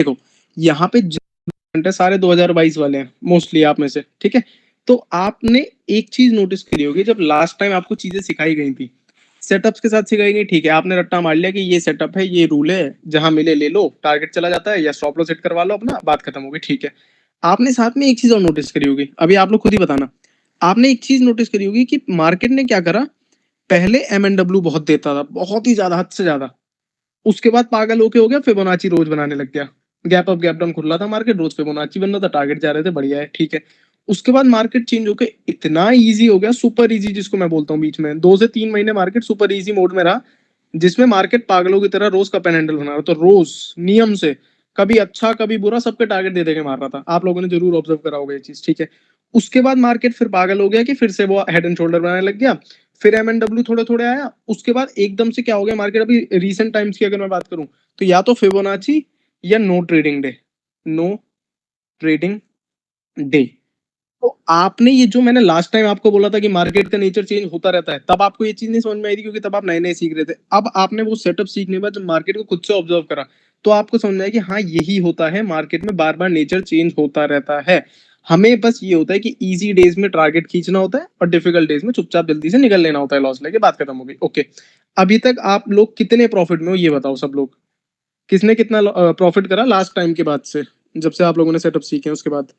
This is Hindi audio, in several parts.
देखो यहाँ पे घंटे सारे 2022 वाले हैं मोस्टली आप में से, ठीक है। तो आपने एक चीज नोटिस करी होगी, जब लास्ट टाइम आपको चीजें सिखाई गई थी सेटअप्स के साथ सिखाई गई, ठीक है, आपने रट्टा मार लिया कि ये सेटअप है, ये रूल है, जहां मिले ले लो, टारगेट चला जाता है या स्टॉप लॉस सेट करवा लो, अपना बात खत्म हो गई, ठीक है। आपने साथ में एक चीज और नोटिस करी होगी, अभी आप लोग खुद ही बताना। आपने एक चीज नोटिस करी होगी कि मार्केट ने क्या करा, पहले एमएनडब्ल्यू बहुत देता था, बहुत ही ज्यादा, हद से ज्यादा। उसके बाद पागल होके हो गया, फिबोनाची रोज बनाने लग गया। गैप अप गैप डाउन खुल रहा था मार्केट, रोज फिबोनाची बन रहा था, टारगेट जा रहे थे, बढ़िया है, ठीक है। उसके बाद मार्केट चेंज होकर इतना इजी हो गया, सुपर इजी जिसको मैं बोलता हूँ, बीच में 2 से 3 महीने मार्केट सुपर इजी मोड में रहा, जिसमें मार्केट पागलों की तरह रोज का पेन हैंडल बना रहा था, तो रोज नियम से, कभी अच्छा कभी बुरा, सबके टारगेट दे दे के मार रहा था। आप लोगों ने जरूर ऑब्जर्व करा होगा ये चीज, ठीक है। उसके बाद मार्केट फिर पागल हो गया कि फिर से वो हेड एंड शोल्डर बनाने लग गया, फिर एमएनडब्ल्यू थोड़े थोड़े आया, उसके बाद एकदम से क्या हो गया मार्केट, अभी रीसेंट टाइम्स की अगर मैं बात करूं, तो या तो फिबोनाची या no trading day, no trading day. तो आपने ये जो मैंने लास्ट टाइम आपको बोला था कि मार्केट का नेचर चेंज होता रहता है, तब आपको ये चीज नहीं समझ में आई थी, क्योंकि तब आप नए नए सीख रहे थे। अब आपने वो सेटअप सीखने के बाद जब मार्केट को खुद से ऑब्जर्व करा, तो आपको समझ में आया कि हाँ यही होता है, मार्केट में बार बार नेचर चेंज होता रहता है। हमें बस ये होता है कि इजी डेज में टारगेट खींचना होता है, और डिफिकल्ट डेज में चुपचाप जल्दी से निकल लेना होता है, लॉस लेके, बात खत्म हो गई, ओके। अभी तक आप लोग कितने प्रॉफिट में हो ये बताओ सब लोग, किसने कितना प्रॉफिट करा लास्ट टाइम के बाद से, जब से आप लोगों ने सेटअप सीखे उसके बाद,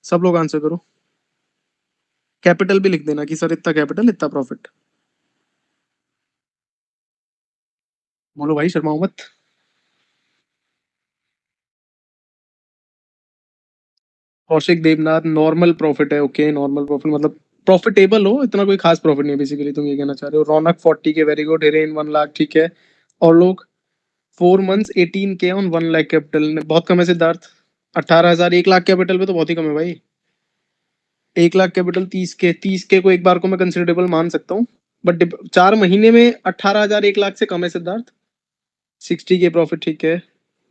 सब लोग आंसर करो। कैपिटल भी लिख देना कि सर इतना कैपिटल इतना प्रॉफिट। बोलो भाई, शर्माओ मत। कौशिक देवनाथ, नॉर्मल प्रॉफिट है, ओके, नॉर्मल प्रॉफिट मतलब प्रॉफिटेबल हो, इतना कोई खास प्रॉफिट नहीं है बेसिकली, तुम ये कहना चाह रहे हो। रौनक 40 के, वेरी गुड। हिरेन 1 लाख, ठीक है। और लोग 4 मंथ्स 18 के ऑन 1 लाख कैपिटल, बहुत कम है सिद्धार्थ। 18,000 1 लाख कैपिटल पे तो बहुत ही कम है भाई। 1 लाख कैपिटल 30 के को एक बार को मैं कंसिडरेबल मान सकता हूँ, बट 4 महीने में 18,000 1 लाख से कम है सिद्धार्थ। 60 के प्रॉफिट, ठीक है।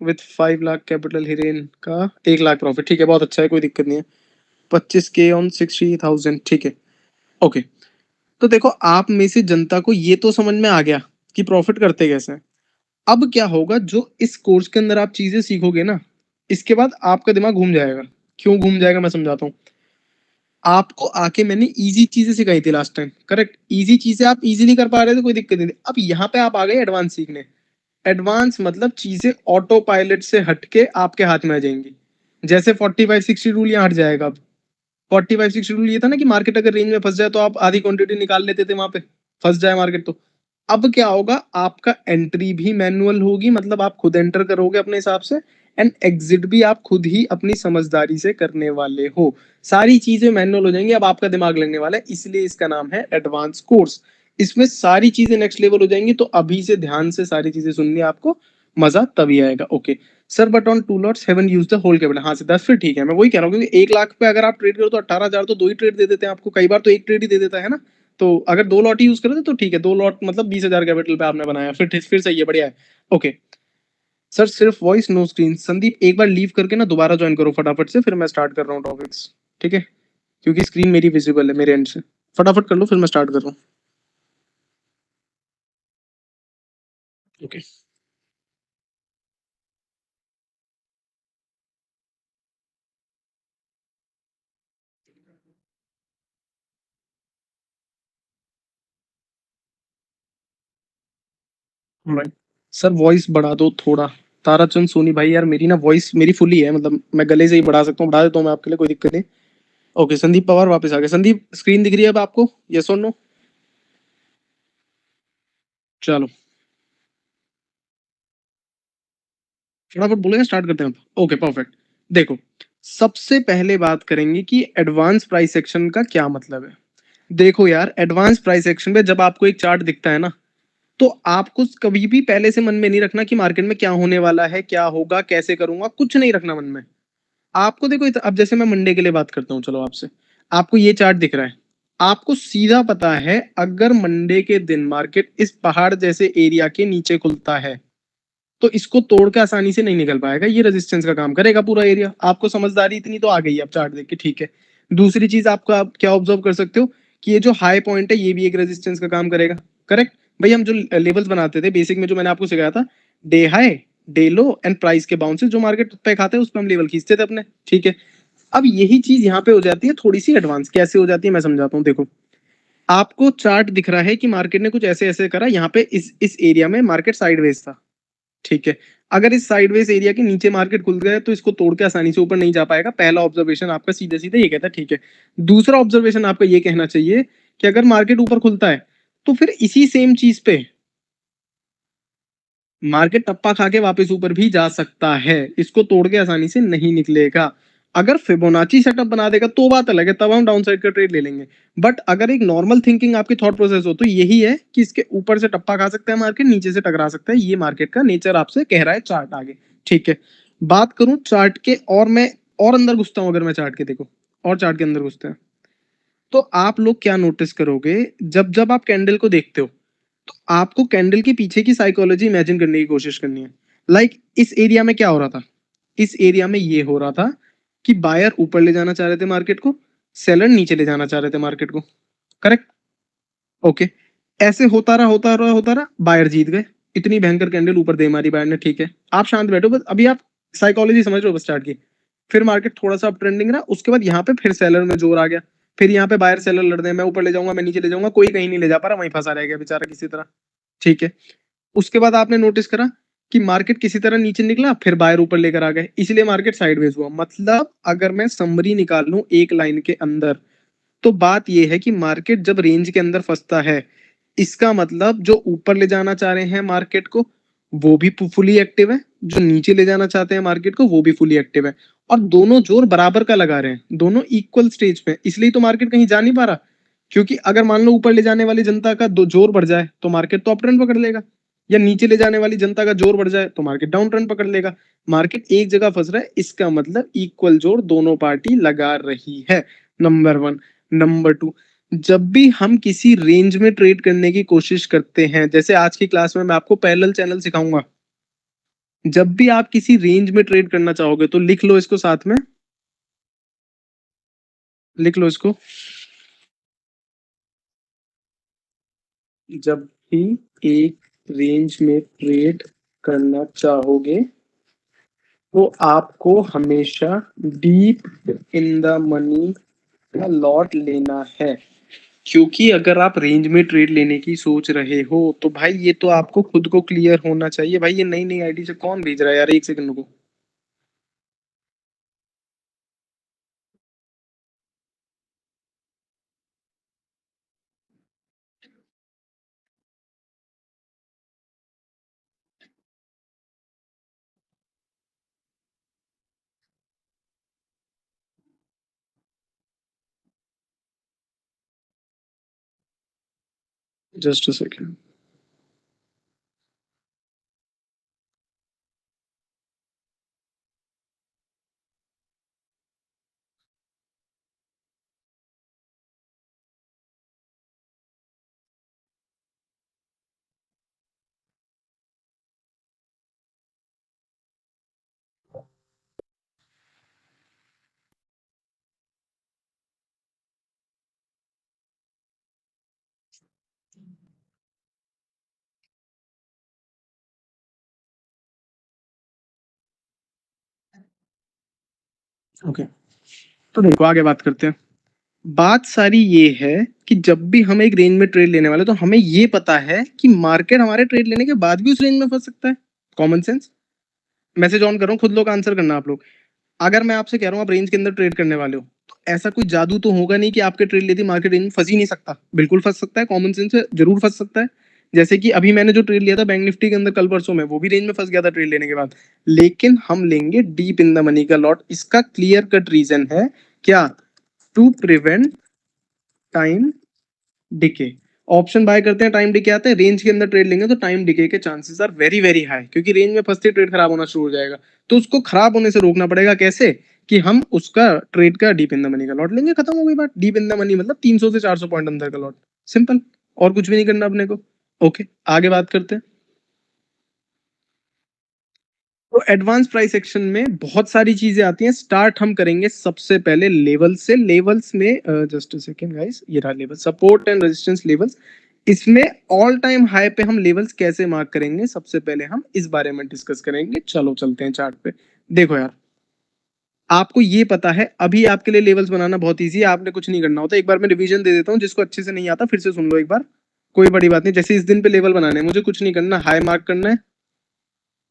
विथ 5 लाख कैपिटल, हिरेन का 1 लाख प्रॉफिट, ठीक है, बहुत अच्छा है, कोई दिक्कत नहीं है। 25 के ऑन 60,000, ठीक है, ओके। तो देखो आप में से जनता को ये तो समझ में आ गया कि प्रॉफिट करते कैसे हैं। अब क्या होगा, जो इस कोर्स के अंदर आप चीजें सीखोगे ना, इसके बाद आपका दिमाग घूम जाएगा। क्यों घूम जाएगा मैं समझाता हूँ। आपको आके मैंने इजी चीजें सिखाई थी लास्ट टाइम, करेक्ट, इजी चीजें आप इजीली कर पा रहे थे, कोई दिक्कत नहीं थी। अब यहाँ पे आप आ गए एडवांस सीखने। एडवांस मतलब चीजें ऑटो पायलट से हटके आपके हाथ में आ जाएंगी। जैसे 45-60 रूल यहाँ हट जाएगा अब। 45-60 रूल ये था ना कि मार्केट अगर रेंज में फंस जाए तो आप आधी क्वांटिटी निकाल लेते थे वहां पे, फंस जाए मार्केट तो। अब क्या होगा, आपका एंट्री भी मैनुअल होगी, मतलब आप खुद एंटर करोगे अपने हिसाब से, एंड एग्जिट भी आप खुद ही अपनी समझदारी से करने वाले हो। सारी चीजें मैनुअल हो जाएंगी, अब आपका दिमाग लगने वाला है, इसलिए इसका नाम है एडवांस कोर्स। इसमें सारी चीजें नेक्स्ट लेवल हो जाएंगी, तो अभी से ध्यान से सारी चीजें सुननी है आपको, मजा तभी आएगा, okay. Sir but on two lots haven't use the whole capital, हाँ सिद्धार्थ फिर ठीक है, मैं वही कह रहा हूँ, क्योंकि 1 लाख पे अगर आप ट्रेड करो तो 18,000 तो 2 ही ट्रेड दे देते हैं आपको, कई बार तो एक ट्रेड ही दे देता है ना। तो अगर 2 लॉट यूज करे तो ठीक है, 2 लॉट मतलब 20,000 कैपिटल पे आपने बनाया, फिर सही है, बढ़िया है, ओके। सर सिर्फ वॉइस नो स्क्रीन, संदीप एक बार लीव करके ना दोबारा ज्वाइन करो फटाफट से, फिर मैं स्टार्ट कर रहा हूँ टॉपिक्स, ठीक है, क्योंकि स्क्रीन मेरी विजिबल है मेरे एंड से। फटाफट कर लो, फिर मैं स्टार्ट कर रहा हूँ, ओके। राइट। सर वॉइस बढ़ा दो थोड़ा। ताराचंद सोनी भाई, यार मेरी ना वॉइस मेरी फुली है, मतलब मैं गले से ही बढ़ा सकता हूँ, बढ़ा देता हूँ मैं आपके लिए, कोई दिक्कत नहीं। ओके, संदीप पवार वापस आ गए। संदीप स्क्रीन दिख रही है अब आपको, यस और नो? चलो फटाफट बोलेगा, स्टार्ट करते हैं अब, ओके परफेक्ट। देखो, सबसे पहले बात करेंगे कि एडवांस प्राइस एक्शन का क्या मतलब है। देखो यार, एडवांस प्राइस एक्शन में जब आपको एक चार्ट दिखता है ना, तो आपको कभी भी पहले से मन में नहीं रखना कि मार्केट में क्या होने वाला है, क्या होगा, कैसे करूंगा, कुछ नहीं रखना मन में। आपको देखो अब जैसे मैं मंडे के लिए बात करता हूँ, चलो आपसे, आपको ये चार्ट दिख रहा है, आपको सीधा पता है अगर मंडे के दिन मार्केट इस पहाड़ जैसे एरिया के नीचे खुलता है, तो इसको तोड़ के आसानी से नहीं निकल पाएगा, ये रेजिस्टेंस का काम करेगा पूरा एरिया। आपको समझदारी इतनी तो आ गई है अब चार्ट देख के, ठीक है। दूसरी चीज आपको, आप क्या ऑब्जर्व कर सकते हो कि ये जो हाई पॉइंट है ये भी एक रेजिस्टेंस का काम करेगा, करेक्ट। भाई हम जो लेवल्स बनाते थे बेसिक में, जो मैंने आपको सिखाया था, day high, day low and price के बाउंसेस जो मार्केट पे खाता है उस पर हम लेवल खींचते थे अपने, ठीक है। अब यही चीज यहाँ पे हो जाती है थोड़ी सी एडवांस। कैसे हो जाती है मैं समझाता हूँ। देखो, आपको चार्ट दिख रहा है कि मार्केट ने कुछ ऐसे ऐसे करा, यहाँ पे इस एरिया में मार्केट साइडवेज था, ठीक है। अगर इस साइडवेज एरिया के नीचे मार्केट खुल गया तो इसको तोड़ के आसानी से ऊपर नहीं जा पाएगा। पहला ऑब्जर्वेशन आपका सीधे सीधे ये कहता है, ठीक है। दूसरा ऑब्जर्वेशन आपका ये कहना चाहिए कि अगर मार्केट ऊपर खुलता है तो फिर इसी सेम चीज पे मार्केट टप्पा खा के वापस ऊपर भी जा सकता है, इसको तोड़ के आसानी से नहीं निकलेगा। अगर फिबोनाची सेटअप बना देगा तो बात अलग है, तब हम डाउन साइड का ट्रेड ले लेंगे। बट अगर एक नॉर्मल थिंकिंग आपकी थॉट प्रोसेस हो तो यही है कि इसके ऊपर से टप्पा खा सकता है मार्केट, नीचे से टकरा सकता है। ये मार्केट का नेचर आपसे कह रहा है चार्ट आगे, ठीक है। बात करूं चार्ट के, और मैं और अंदर घुसता हूं, अगर मैं चार्ट के, देखो और चार्ट के अंदर घुसते हैं तो आप लोग क्या नोटिस करोगे, जब जब आप कैंडल को देखते हो तो आपको कैंडल के पीछे की साइकोलॉजी इमेजिन करने की कोशिश करनी है। लाइक इस एरिया में क्या हो रहा था, इस एरिया में ये हो रहा था कि बायर ऊपर ले जाना चाह रहे थे मार्केट को, सेलर नीचे ले जाना चाह रहे थे मार्केट को, करेक्ट, ओके। ऐसे होता रहा होता रहा होता रहा, बायर जीत गए। इतनी भयंकर कैंडल ऊपर दे मारी बायर ने, ठीक है। आप शांत बैठो बस, अभी आप साइकोलॉजी समझ रहे हो बस स्टार्ट की। फिर मार्केट थोड़ा सा अप ट्रेंडिंग रहा, उसके बाद यहाँ पे फिर सेलर में जोर आ गया। फिर यहाँ पे बायर सेलर लड़ रहे हैं, मैं ऊपर ले जाऊंगा मैं नीचे ले जाऊंगा, कोई कहीं नहीं ले जा पा रहा, वहीं फंसा रह गया बेचारा किसी तरह, ठीक है। उसके बाद आपने नोटिस करा कि मार्केट किसी तरह नीचे निकला, फिर बायर ऊपर लेकर आ गए, इसलिए मार्केट साइडवेज हुआ। मतलब अगर मैं समरी निकाल लूं एक लाइन के अंदर, तो बात यह है कि मार्केट जब रेंज के अंदर फंसता है, इसका मतलब जो ऊपर ले जाना चाह रहे हैं मार्केट को वो भी फुली एक्टिव है, जो नीचे ले जाना चाहते हैं मार्केट को वो भी फुली एक्टिव है, और दोनों जोर बराबर का लगा रहे हैं, दोनों इक्वल स्टेज पे। इसलिए तो मार्केट कहीं जा नहीं पा रहा, क्योंकि अगर मान लो ऊपर ले जाने वाली जनता का दो जोर बढ़ जाए तो मार्केट तो अप ट्रेंड पकड़ लेगा, या नीचे ले जाने वाली जनता का जोर बढ़ जाए तो मार्केट डाउन ट्रेंड पकड़ लेगा। मार्केट एक जगह फंस रहा है, इसका मतलब इक्वल जोर दोनों पार्टी लगा रही है, नंबर वन। नंबर टू, जब भी हम किसी रेंज में ट्रेड करने की कोशिश करते हैं, जैसे आज की क्लास में मैं आपको पैरेलल चैनल सिखाऊंगा, जब भी आप किसी रेंज में ट्रेड करना चाहोगे तो लिख लो इसको साथ में, लिख लो इसको। जब भी एक रेंज में ट्रेड करना चाहोगे तो आपको हमेशा डीप इन द मनी का लॉट लेना है। क्योंकि अगर आप रेंज में ट्रेड लेने की सोच रहे हो तो भाई ये तो आपको खुद को क्लियर होना चाहिए। भाई ये नई नई आईडी से कौन भेज रहा है यार, एक सेकंड को। Just a second. ओके, तो देखो आगे बात करते हैं। बात सारी ये है कि जब भी हम एक रेंज में ट्रेड लेने वाले तो हमें ये पता है कि मार्केट हमारे ट्रेड लेने के बाद भी उस रेंज में फंस सकता है। Common sense. मैसेज ऑन कर रहा हूँ, खुद लोग आंसर करना आप लोग। अगर मैं आपसे कह रहा हूँ आप रेंज के अंदर ट्रेड करने वाले हो तो ऐसा कोई जादू तो होगा नहीं कि आपके ट्रेड लेती मार्केट रेंज में फंस ही नहीं सकता। बिल्कुल फंस सकता है, कॉमन सेंस से जरूर फंस सकता है। जैसे कि अभी मैंने जो ट्रेड लिया था बैंक निफ्टी के अंदर कल परसों में, वो भी रेंज में फंस गया था ट्रेड लेने के बाद। लेकिन हम लेंगे डीप इन द मनी का लॉट। इसका क्लियर कट रीजन है क्या, to prevent time decay. Option buy करते हैं, टाइम डिके आता है, रेंज के अंदर ट्रेड लेंगे तो टाइम डिके के chances are very very high, क्योंकि रेंज में फंसते ट्रेड खराब होना शुरू हो जाएगा। तो उसको खराब होने से रोकना पड़ेगा कैसे, कि हम उसका ट्रेड का डीप इन द मनी का लॉट लेंगे, खत्म हो गई बात। डीप इन द मनी मतलब 300 से 400 पॉइंट अंदर का लॉट, सिंपल। और कुछ भी नहीं करना अपने को। ओके, आगे बात करते हैं। तो एडवांस प्राइस एक्शन में बहुत सारी चीजें आती हैं। स्टार्ट हम करेंगे सबसे पहले लेवल से। लेवल्स में जस्ट अ सेकंड गाइस, ये रहा level, support and resistance levels. इसमें ऑल टाइम हाई पे हम लेवल्स कैसे मार्क करेंगे, सबसे पहले हम इस बारे में डिस्कस करेंगे। चलो चलते हैं चार्ट पे। देखो यार, आपको ये पता है अभी आपके लिए लेवल्स बनाना बहुत इजी है, आपने कुछ नहीं करना होता। एक बार मैं रिवीजन दे देता हूँ, जिसको अच्छे से नहीं आता फिर से सुन लो एक बार, कोई बड़ी बात नहीं। जैसे इस दिन पे लेवल बनाने हैं, मुझे कुछ नहीं करना, हाई मार्क करना है,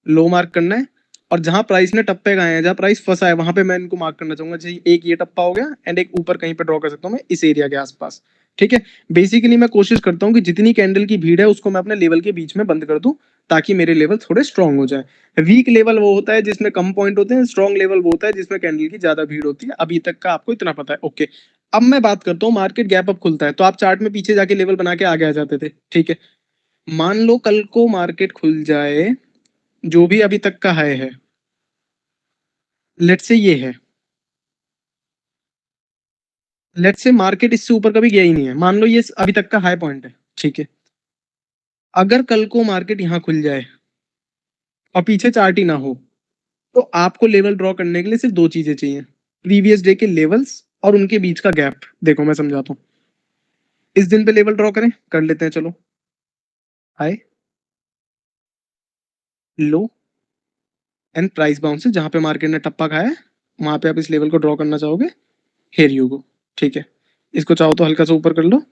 लो मार्क करना है, और जहां प्राइस ने टप्पे गाए हैं, जहां प्राइस फंसा है, वहां पे मैं इनको मार्क करना चाहूंगा। जैसे एक ये टप्पा हो गया, एंड एक ऊपर कहीं पे ड्रॉ कर सकता हूँ मैं इस एरिया के आसपास। ठीक है, बेसिकली मैं कोशिश करता हूँ कि जितनी कैंडल की भीड़ है उसको मैं अपने लेवल के बीच में बंद कर दूं, ताकि मेरे लेवल थोड़े स्ट्रांग हो जाए। वीक लेवल वो होता है जिसमें कम पॉइंट होते हैं, स्ट्रांग लेवल वो होता है जिसमें कैंडल की ज्यादा भीड़ होती है। अभी तक का आपको इतना पता है, ओके। अब मैं बात करता हूँ, मार्केट गैप अप खुलता है तो आप चार्ट में पीछे जाके लेवल बना के आगे आ जाते थे। ठीक है, मान लो कल को मार्केट खुल जाए, जो भी अभी तक का हाई है, लेट्स से ये है, लेट्स से मार्केट इससे ऊपर कभी गया ही नहीं है, मान लो ये अभी तक का हाई पॉइंट है। ठीक है, अगर कल को मार्केट यहाँ खुल जाए और पीछे चार्ट ही ना हो, तो आपको लेवल ड्रॉ करने के लिए सिर्फ दो चीजें चाहिए, प्रीवियस डे के लेवल्स और उनके बीच का गैप। देखो मैं समझाता हूँ, इस दिन पे लेवल ड्रॉ करें, कर लेते हैं चलो। High, low, and price bounce, जहां पे मार्केट ने टप्पा खाया है वहां पे आप इस लेवल को ड्रॉ करना चाहोगे, हेयर यू गो। ठीक है, इसको चाहो तो हल्का सा ऊपर कर लो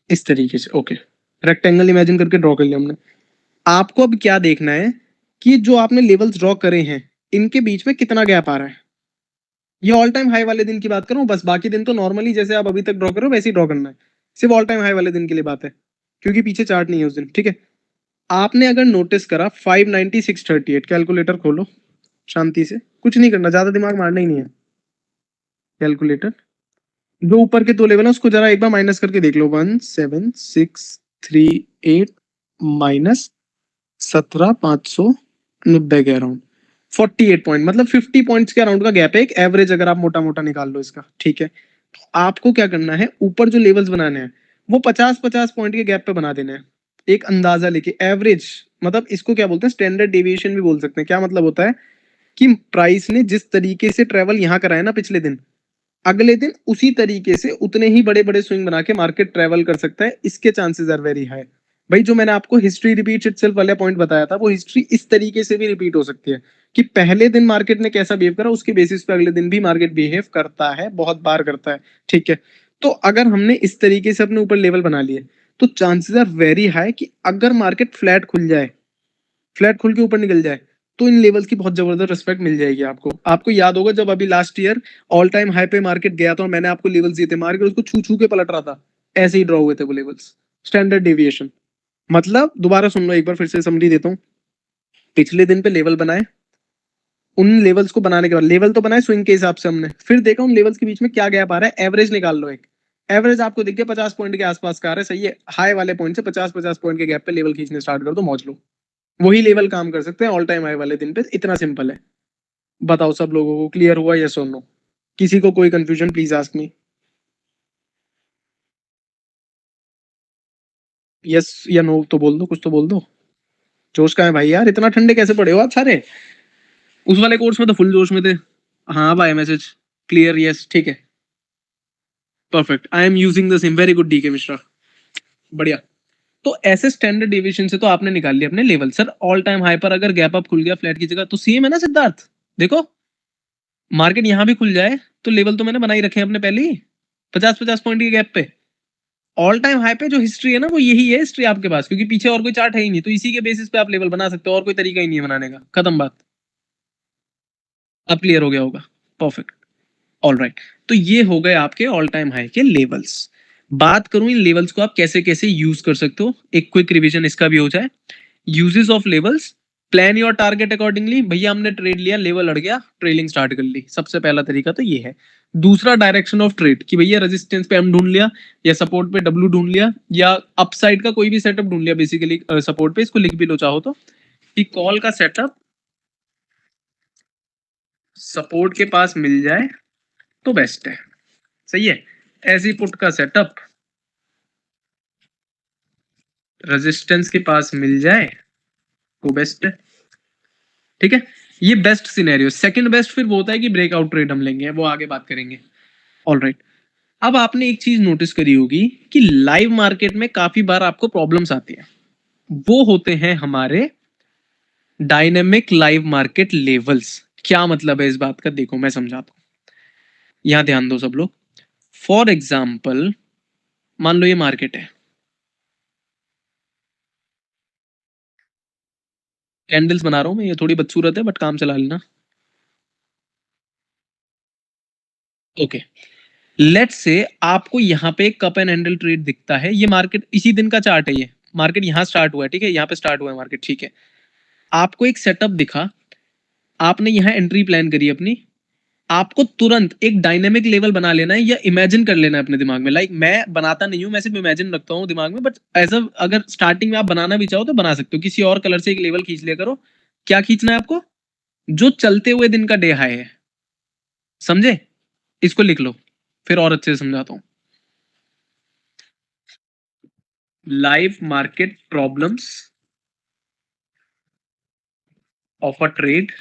इस तरीके से, ओके। रेक्टेंगल इमेजिन करके ड्रॉ कर लिया हमने। आपको अब क्या देखना है कि जो आपने लेवल्स ड्रॉ करे हैं इनके बीच में कितना गैप आ रहा है। ये ऑल टाइम हाई वाले दिन की बात करूं बस, बाकी दिन तो नॉर्मली जैसे आप अभी तक ड्रॉ करो वैसे ही ड्रॉ करना है। सिर्फ ऑल टाइम हाई वाले दिन के लिए बात है, क्योंकि पीछे चार्ट नहीं है उस दिन। ठीक है, आपने अगर नोटिस करा 596.38, कैलकुलेटर खोलो शांति से, कुछ नहीं करना, ज्यादा दिमाग मारना ही नहीं है। कैलकुलेटर, जो ऊपर के दो लेवल है उसको जरा एक बार माइनस करके देख लो, 17638 माइनस 17,590 के अराउंड, 48 पॉइंट, मतलब 50 पॉइंट्स के अराउंड का गैप है, एक एवरेज अगर आप मोटा मोटा निकाल लो इसका। ठीक है, तो आपको क्या करना है, ऊपर जो लेवल्स बनाने हैं वो 50-50 पॉइंट के गैप पे बना देने हैं, एक अंदाजा लेके एवरेज। मतलब इसको क्या बोलते हैं, स्टैंडर्ड डेविएशन भी बोल सकते हैं। क्या मतलब होता है कि प्राइस ने जिस तरीके से ट्रेवल यहाँ कराया ना पिछले दिन, अगले दिन उसी तरीके से उतने ही बड़े बड़े स्विंग बना के मार्केट ट्रेवल कर सकता है, इसके चांसेस आर वेरी हाई। भाई जो मैंने आपको हिस्ट्री रिपीट्स इटसेल्फ वाला पॉइंट बताया था, वो हिस्ट्री इस तरीके से भी रिपीट हो सकती है कि पहले दिन मार्केट ने कैसा बिहेव करा उसके बेसिस पे अगले दिन भी मार्केट बिहेव करता है, बहुत बार करता है। ठीक है, तो अगर हमने इस तरीके से अपने ऊपर लेवल बना लिए तो चांसेस आर वेरी हाई कि अगर मार्केट फ्लैट खुल जाए, फ्लैट खुल के ऊपर निकल जाए, तो इन लेवल्स की बहुत जबरदस्त रिस्पेक्ट मिल जाएगी आपको। आपको याद होगा जब अभी last year all time high पे मार्केट गया था और मैंने आपको लेवल्स दिए थे, मार्केट उसको छू छू के पलट रहा था, ऐसे ही ड्रॉ हुए थे वो लेवल्स, स्टैंडर्ड डेविएशन। मतलब दोबारा सुन लो एक बार, फिर से समझी देता हूँ। पिछले दिन पे लेवल बनाए, उन लेवल्स को बनाने के बाद लेवल तो बनाए स्विंग के हिसाब से हमने, फिर देखा उन लेवल्स के बीच में क्या गैप आ रहा है, एवरेज निकाल लो एक। एवरेज आपको दिख गया 50 पॉइंट के आसपास का आ रहा है, सही है, हाई वाले पॉइंट से 50-50 पॉइंट के गैप पे लेवल खींचने स्टार्ट कर दो, मौज लो। वही लेवल काम कर सकते हैं ऑल टाइम हाई वाले दिन पे, इतना सिंपल है। बताओ सब लोगों को क्लियर हुआ, यस और नो? किसी को कोई confusion, please ask me. Yes या नो तो बोल दो, कुछ तो बोल दो। जोश का है भाई यार, इतना ठंडे कैसे पड़े हो आप सारे? उस वाले कोर्स में तो फुल जोश में थे। हाँ भाई, मैसेज क्लियर, यस ठीक है, perfect, I am using the same, very good D के मिश्रा, बढ़िया। तो ऐसे स्टैंडर्ड डेविएशन से तो आपने निकाल लिया अपने level. Sir all time high पर अगर गैप अप खुल गया फ्लैट की जगह, तो सेम है ना सिद्धार्थ? देखो मार्केट यहां भी खुल जाए तो लेवल तो मैंने बना ही रखे हैं अपने पहले ही, 50-50 पॉइंट के गैप पे। ऑल टाइम हाई पे जो हिस्ट्री है ना, वो यही है हिस्ट्री आपके पास, क्योंकि पीछे और कोई चार्ट है ही नहीं, तो इसी के बेसिस पे आप लेवल बना सकते हो, और कोई तरीका ही नहीं है बनाने का, खत्म बात। अब क्लियर हो गया होगा, परफेक्ट, ऑल राइट। तो ये हो गए आपके ऑल टाइम हाई के लेवल्स। बात करूं इन लेवल्स को आप कैसे कैसे यूज कर सकते हो, एक क्विक रिवीजन इसका भी हो जाए। Uses of levels, plan your target accordingly. भैया हमने ट्रेड लिया, लेवल अड़ गया, ट्रेलिंग स्टार्ट कर ली, सबसे पहला तरीका तो ये है। दूसरा डायरेक्शन ऑफ ट्रेड, कि भैया रेजिस्टेंस पे हम ढूंढ लिया या सपोर्ट पे डब्ल्यू ढूंढ लिया या अपसाइड का कोई भी सेटअप ढूंढ लिया, बेसिकली सपोर्ट पे, इसको लिख भी लो चाहो तो, कि कॉल का सेटअप सपोर्ट के पास मिल जाए तो बेस्ट है, सही है। ऐसी पुट का सेटअप रेजिस्टेंस के पास मिल जाए तो बेस्ट है, ठीक है। ये बेस्ट सिनेरियो। सेकंड बेस्ट फिर वो होता है कि ब्रेकआउट ट्रेड हम लेंगे, वो आगे बात करेंगे, ऑल राइट। अब आपने एक चीज नोटिस करी होगी कि लाइव मार्केट में काफी बार आपको प्रॉब्लम्स आती है, वो होते हैं हमारे डायनेमिक लाइव मार्केट लेवल्स। क्या मतलब है इस बात का, देखो मैं समझाता हूं, यहां ध्यान दो सब लोग। फॉर एग्जाम्पल, मान लो ये मार्केट है, कैंडल्स बना रहा हूं मैं, ये थोड़ी बदसूरत है बट काम चला लेना। ओके, लेट्स से आपको यहाँ पे कप एंड हैंडल ट्रेड दिखता है, ये मार्केट इसी दिन का चार्ट है, ये मार्केट यहाँ स्टार्ट हुआ है, ठीक है, यहाँ पे स्टार्ट हुआ है मार्केट, ठीक है। आपको एक सेटअप दिखा, आपने यहाँ एंट्री प्लान करी अपनी, आपको तुरंत एक डायनेमिक लेवल बना लेना है या इमेजिन कर लेना है अपने दिमाग में। लाइक मैं बनाता नहीं हूं, मैं सिर्फ इमेजिन रखता हूँ दिमाग में, बट एज अगर स्टार्टिंग में आप बनाना भी चाहो तो बना सकते हो, किसी और कलर से एक लेवल खींच लिया करो। क्या खींचना है आपको? जो चलते हुए दिन का डे हाई है, समझे? इसको लिख लो, फिर और अच्छे से समझाता हूँ। Live market problems of a trade,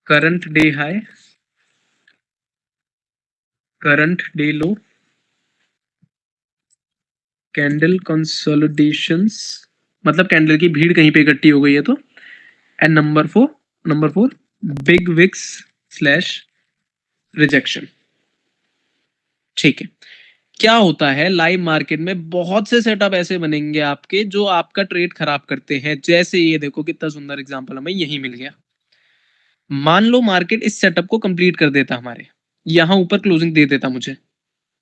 current day high, current day low, candle consolidations, मतलब कैंडल की भीड़ कहीं पे इकट्ठी हो गई है तो, and number four big wicks slash rejection. ठीक है, क्या होता है लाइव मार्केट में बहुत से सेटअप ऐसे बनेंगे आपके जो आपका ट्रेड खराब करते हैं। जैसे ये देखो, कितना सुंदर एग्जांपल हमें यही मिल गया। मान लो मार्केट इस सेटअप को कंप्लीट कर देता हमारे, यहां ऊपर क्लोजिंग दे देता मुझे,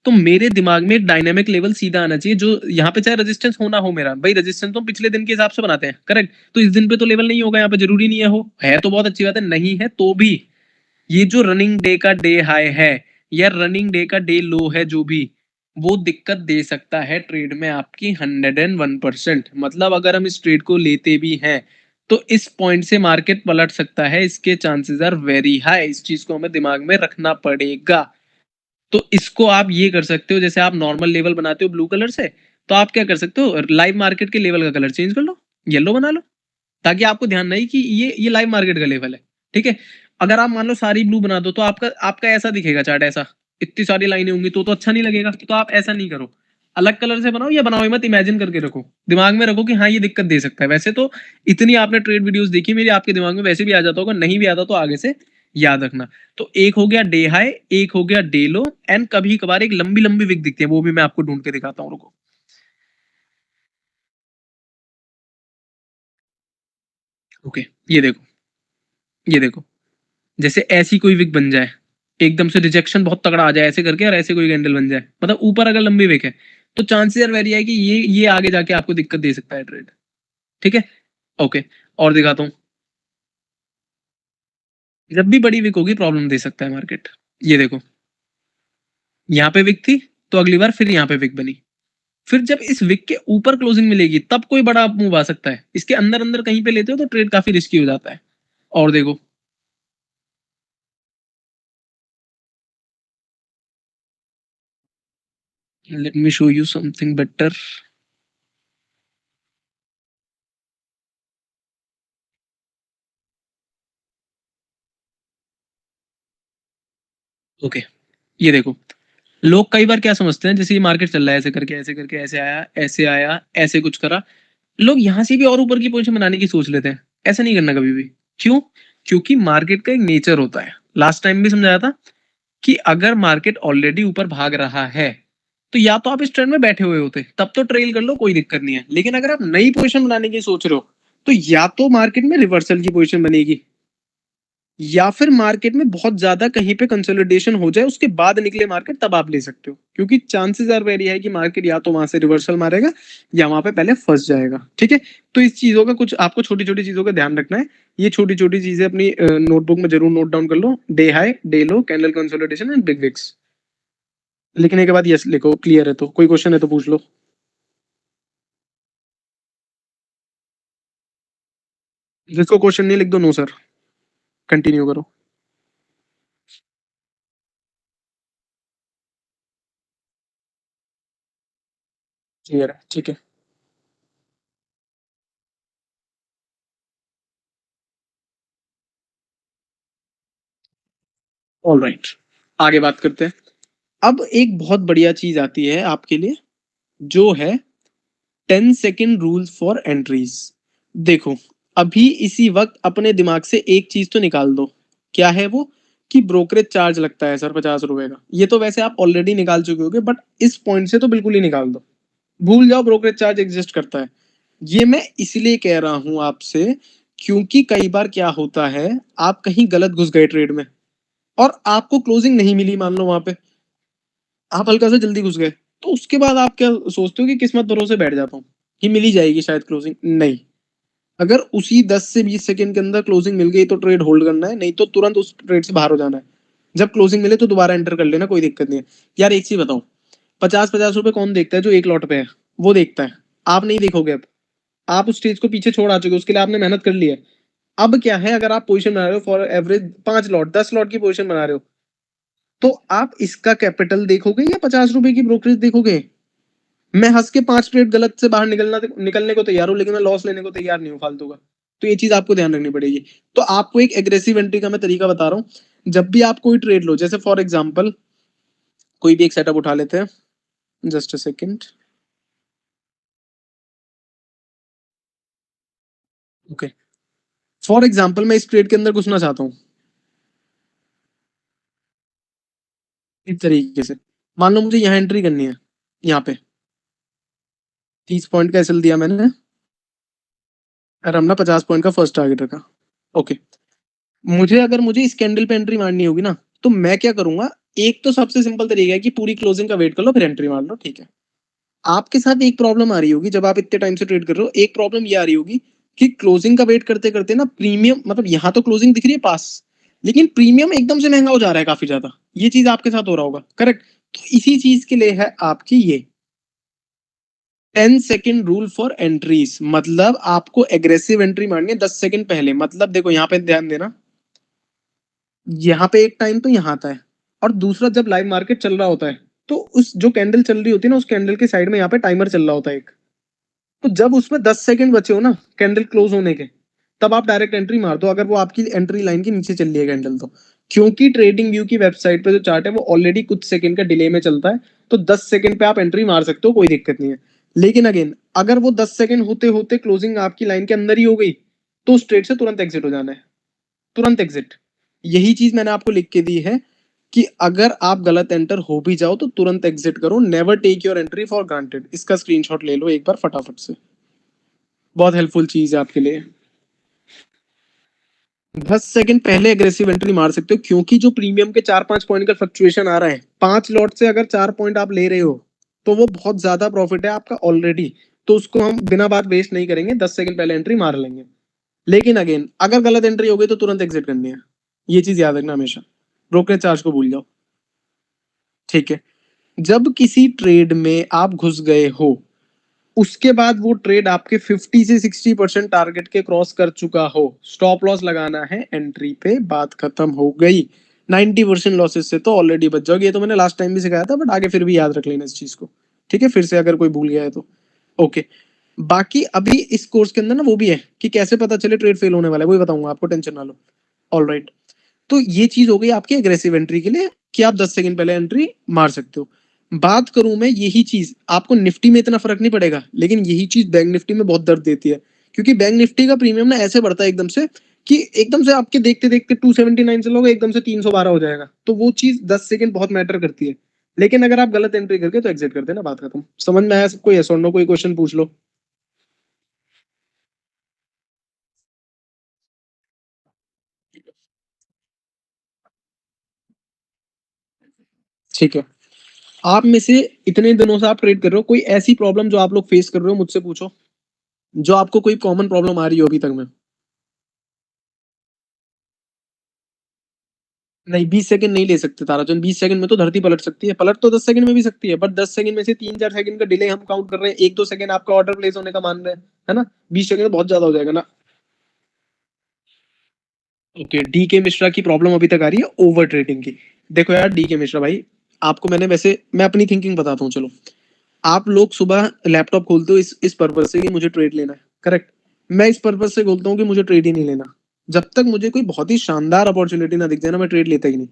तो मेरे दिमाग में एक डायनेमिक लेवल सीधा आना चाहिए, जो यहाँ पे चाहे रेजिस्टेंस होना हो, मेरा भाई रेजिस्टेंस तो पिछले दिन के हिसाब से बनाते हैं, करेक्ट? तो इस दिन पे तो लेवल नहीं होगा, यहाँ पे जरूरी नहीं है हो, है तो बहुत अच्छी बात है, नहीं है तो भी ये जो रनिंग डे का डे हाई है या रनिंग डे का डे लो है, जो भी, वो दिक्कत दे सकता है ट्रेड में आपकी 101%। मतलब अगर हम इस ट्रेड को लेते भी हैं तो इस पॉइंट से मार्केट पलट सकता है, इसके चांसेस आर वेरी हाई। इस चीज को हमें दिमाग में रखना पड़ेगा। तो इसको आप ये कर सकते हो, जैसे आप नॉर्मल लेवल बनाते हो ब्लू कलर से, तो आप क्या कर सकते हो, लाइव मार्केट के लेवल का कलर चेंज कर लो, येलो बना लो, ताकि आपको ध्यान नहीं कि ये लाइव मार्केट का लेवल है। ठीक है, अगर आप मान लो सारी ब्लू बना दो तो आपका आपका ऐसा दिखेगा चार्ट, ऐसा इतनी सारी लाइनें होंगी तो अच्छा नहीं लगेगा। तो आप ऐसा नहीं करो, अलग कलर से बनाओ, या बनाओ मत, इमेजिन करके रखो, दिमाग में रखो कि हाँ ये दिक्कत दे सकता है। वैसे तो इतनी आपने ट्रेड वीडियोस देखी मेरी, आपके दिमाग में वैसे भी आ जाता होगा, नहीं भी आता तो आगे से याद रखना। तो एक हो गया डे हाई, एक हो गया डे लो, एंड कभी कभार एक लंबी लंबी विक दिखती है, वो भी मैं आपको ढूंढ के दिखाता हूँ, रुको। ओके, ये देखो, ये देखो, जैसे ऐसी कोई विक बन जाए, एकदम से रिजेक्शन बहुत तगड़ा आ जाए ऐसे करके, और ऐसे कोई कैंडल बन जाए, मतलब ऊपर अगर लंबी विक है, तो चांसेस आर वेरी है कि ये आगे जाके आपको दिक्कत दे सकता है ट्रेड। ठीक है, ओके, और दिखाता हूँ। जब भी बड़ी विक होगी प्रॉब्लम दे सकता है मार्केट। ये देखो, यहाँ पे विक थी, तो अगली बार फिर यहाँ पे विक बनी, फिर जब इस विक के ऊपर क्लोजिंग मिलेगी तब कोई बड़ा मूव आ सकता है। इसके अंदर अंदर कहीं पे लेते हो तो ट्रेड काफी रिस्की हो जाता है। और देखो, let me show you something better. Okay, ये देखो, लोग कई बार क्या समझते हैं, जैसे ये मार्केट चल रहा है ऐसे करके ऐसे करके, ऐसे आया ऐसे आया, ऐसे कुछ करा, लोग यहां से भी और ऊपर की पोजीशन बनाने की सोच लेते हैं। ऐसा नहीं करना कभी भी। क्यों? क्योंकि मार्केट का एक नेचर होता है, लास्ट टाइम भी समझाया था, कि अगर मार्केट ऑलरेडी ऊपर भाग रहा है तो या तो आप इस ट्रेंड में बैठे हुए होते, तब तो ट्रेल कर लो, कोई दिक्कत नहीं है। लेकिन अगर आप नई पोजीशन बनाने की सोच रहे हो, तो या तो मार्केट में रिवर्सल की पोजीशन बनेगी, या फिर मार्केट में बहुत ज्यादा कहीं पे कंसोलिडेशन हो जाए, उसके बाद निकले मार्केट, तब आप ले सकते हो। क्योंकि चांसेस आर वेरी है कि मार्केट या तो वहां से रिवर्सल मारेगा या वहां पे पहले फंस जाएगा। ठीक है, तो इस चीजों का कुछ आपको छोटी छोटी चीजों का ध्यान रखना है। ये छोटी छोटी चीजें अपनी नोटबुक में जरूर नोट डाउन कर लो। Day high, day low, candle consolidation and big wicks. लिखने के बाद यस लिखो, क्लियर है तो, कोई क्वेश्चन है तो पूछ लो। जिसको क्वेश्चन नहीं, लिख दो नो सर, कंटिन्यू करो। क्लियर है, ठीक है। ऑल राइट, आगे बात करते हैं। अब एक बहुत बढ़िया चीज आती है आपके लिए, जो है 10 सेकेंड रूल फॉर एंट्रीज। देखो, अभी इसी वक्त अपने दिमाग से एक चीज तो निकाल दो। क्या है वो? कि ब्रोकरेज चार्ज लगता है सर 50 रुपए का। ये तो वैसे आप ऑलरेडी निकाल चुके होगे, बट इस पॉइंट से तो बिल्कुल ही निकाल दो। भूल जाओ ब्रोकरेज चार्ज एग्जिस्ट करता है। ये मैं इसलिए कह रहा हूं आपसे, क्योंकि कई बार क्या होता है, आप कहीं गलत घुस गए ट्रेड में और आपको क्लोजिंग नहीं मिली, मान लो वहां पे आप हल्का सा जल्दी घुस गए, तो उसके बाद आप क्या सोचते हो कि किस्मत भरोसे बैठ जाता हूँ कि मिल ही जाएगी शायद क्लोजिंग। नहीं, अगर उसी 10 से 20 सेकंड के अंदर क्लोजिंग मिल गई तो ट्रेड होल्ड करना है, नहीं तो तुरंत उस ट्रेड से बाहर हो जाना है। जब क्लोजिंग मिले तो दोबारा एंटर कर लेना, कोई दिक्कत नहीं है। यार एक चीज बताओ, 50-50 रुपए कौन देखता है? जो एक लॉट पे है वो देखता है। आप नहीं देखोगे। अब आप उस स्टेज को पीछे छोड़ आ चुके हो, उसके लिए आपने मेहनत कर ली है। अब क्या है, अगर आप पोजीशन बना रहे हो फॉर एवरेज 5 लॉट 10 लॉट की पोजीशन बना रहे हो, तो आप इसका कैपिटल देखोगे या 50 रुपए की ब्रोकरेज देखोगे? मैं हंस के 5 ट्रेड गलत से बाहर निकलने को तैयार हूं, लेकिन मैं लॉस लेने को तैयार नहीं हूँ फालतू का। तो ये चीज आपको ध्यान रखनी पड़ेगी। तो आपको एक एग्रेसिव एंट्री का मैं तरीका बता रहा हूँ। जब भी आप कोई ट्रेड लो, जैसे फॉर एग्जाम्पल कोई भी एक सेटअप उठा लेते हैं, just a second. Okay, for example मैं इस ट्रेड के अंदर घुसना चाहता हूँ इस तरीके से। मान लो मुझे यहाँ एंट्री करनी है, यहाँ पे 30 पॉइंट का एसएल दिया मैंने और हमने 50 पॉइंट का फर्स्ट टारगेट रखा। ओके, मुझे इस कैंडल पे एंट्री मारनी होगी ना, तो मैं क्या करूंगा? एक तो सबसे सिंपल तरीका है कि पूरी क्लोजिंग का वेट कर लो फिर एंट्री मार लो, ठीक है। आपके साथ एक प्रॉब्लम आ रही होगी जब आप इतने टाइम से ट्रेड कर रहे हो, एक प्रॉब्लम ये आ रही होगी कि क्लोजिंग का वेट करते करते ना प्रीमियम, मतलब यहाँ तो क्लोजिंग दिख रही है पास, लेकिन प्रीमियम एकदम से महंगा हो जा रहा है काफी ज्यादा। ये चीज आपके साथ हो रहा होगा, करेक्ट? तो इसी चीज के लिए है आपकी ये 10 सेकेंड रूल फॉर एंट्रीज। मतलब आपको एग्रेसिव एंट्री मारनी है 10 सेकेंड पहले। मतलब देखो यहाँ पे ध्यान देना, यहाँ पे एक टाइम तो यहाँ आता है, और दूसरा जब लाइव मार्केट चल रहा होता है, तो उस जो कैंडल चल रही होती है ना, उस कैंडल के साइड में यहाँ पे टाइमर चल रहा होता है एक। तो जब उसमें 10 सेकंड बचे हो ना कैंडल क्लोज होने के, तब आप डायरेक्ट एंट्री मार दो, अगर वो आपकी एंट्री लाइन के नीचे चल रही है कैंडल तो। क्योंकि ट्रेडिंग व्यू की वेबसाइट पे जो चार्ट है वो ऑलरेडी कुछ सेकंड का डिले में चलता है, तो 10 सेकंड पे आप एंट्री मार सकते हो, कोई दिक्कत नहीं है। लेकिन अगेन, अगर वो 10 सेकंड होते होते क्लोजिंग आपकी लाइन के अंदर ही हो गई, तो उस ट्रेड से तुरंत एग्जिट हो जाना है, तुरंत एग्जिट। यही चीज मैंने आपको लिख के दी है कि अगर आप गलत एंटर हो भी जाओ तो तुरंत एग्जिट करो। Never take your entry for granted. इसका स्क्रीनशॉट ले लो एक बार फटाफट से, बहुत हेल्पफुल चीज है आपके लिए। 10 सेकंड पहले एग्रेसिव एंट्री मार सकते हो, क्योंकि जो प्रीमियम के 4-5 पॉइंट का फ्लक्चुएशन आ रहा है, 5 लॉट से अगर 4 पॉइंट आप ले रहे हो, तो वो बहुत ज्यादा प्रॉफिट है आपका ऑलरेडी। तो उसको हम बिना बात वेस्ट नहीं करेंगे, 10 सेकंड पहले एंट्री मार लेंगे। लेकिन अगेन, अगर गलत एंट्री हो गई तो तुरंत एग्जिट करनी है। ये चीज याद रखना हमेशा, ब्रोकरेज चार्ज को भूल जाओ, ठीक है। जब किसी ट्रेड में आप घुस गए हो, उसके बाद वो ट्रेड आपके 50 से 60% टारगेट के क्रॉस कर चुका हो, स्टॉप लॉस लगाना है एंट्री पे, बात खत्म हो गई। 90% लॉसेस से तो ऑलरेडी बच जाओगे। ये तो मैंने लास्ट टाइम भी सिखाया था, बट आगे फिर भी याद रख लेना इस चीज को, ठीक है, फिर से अगर कोई भूल गया है तो। ओके, बाकी अभी इस कोर्स के अंदर ना वो भी है कि कैसे पता चले ट्रेड फेल होने वाला है, वो भी बताऊंगा आपको, टेंशन ना लो। ऑल राइट, तो ये चीज हो गई आपकी एग्रेसिव एंट्री के लिए कि आप 10 सेकंड पहले एंट्री मार सकते हो। बात करूं मैं, यही चीज आपको निफ्टी में इतना फर्क नहीं पड़ेगा, लेकिन यही चीज बैंक निफ्टी में बहुत दर्द देती है। क्योंकि बैंक निफ्टी का प्रीमियम ना ऐसे बढ़ता है एकदम से, कि एकदम से आपके देखते देखते 279 चलोगे, एकदम से 312 हो जाएगा। तो वो चीज 10 सेकंड बहुत मैटर करती है। लेकिन अगर आप गलत एंट्री करके तो एग्जिट कर देना, बात खत्म। समझ में आया सबको? यस और नो? कोई क्वेश्चन पूछ लो। ठीक है, आप में से इतने दिनों से आप ट्रेड कर रहे हो, कोई ऐसी प्रॉब्लम जो आप लोग फेस कर रहे हो मुझसे पूछो, जो आपको कोई कॉमन प्रॉब्लम आ रही हो अभी तक में। नहीं, 20 सेकंड नहीं ले सकते ताराचंद। 20 सेकंड में तो धरती पलट सकती है, पलट तो 10 सेकंड में भी सकती है, बट 10 सेकंड में से 3-4 सेकंड का डिले हम काउंट कर रहे हैं, 1-2 सेकंड आपका ऑर्डर प्लेस होने का मान रहे हैं, है ना? 20 सेकंड तो बहुत ज्यादा हो जाएगा ना। ओके, डी के मिश्रा की प्रॉब्लम अभी तक आ रही है ओवर ट्रेडिंग की। देखो यार डी के मिश्रा भाई, आपको मैंने वैसे मैं अपनी थिंकिंग बताता हूँ, चलो। आप लोग सुबह लैपटॉप खोलते हो इस पर्पज से कि मुझे ट्रेड लेना है, करेक्ट? मैं इस पर्पज से बोलता हूँ कि मुझे ट्रेड ही नहीं लेना। जब तक मुझे कोई बहुत ही शानदार अपॉर्चुनिटी ना दिख जाए ना, मैं ट्रेड लेता ही नहीं।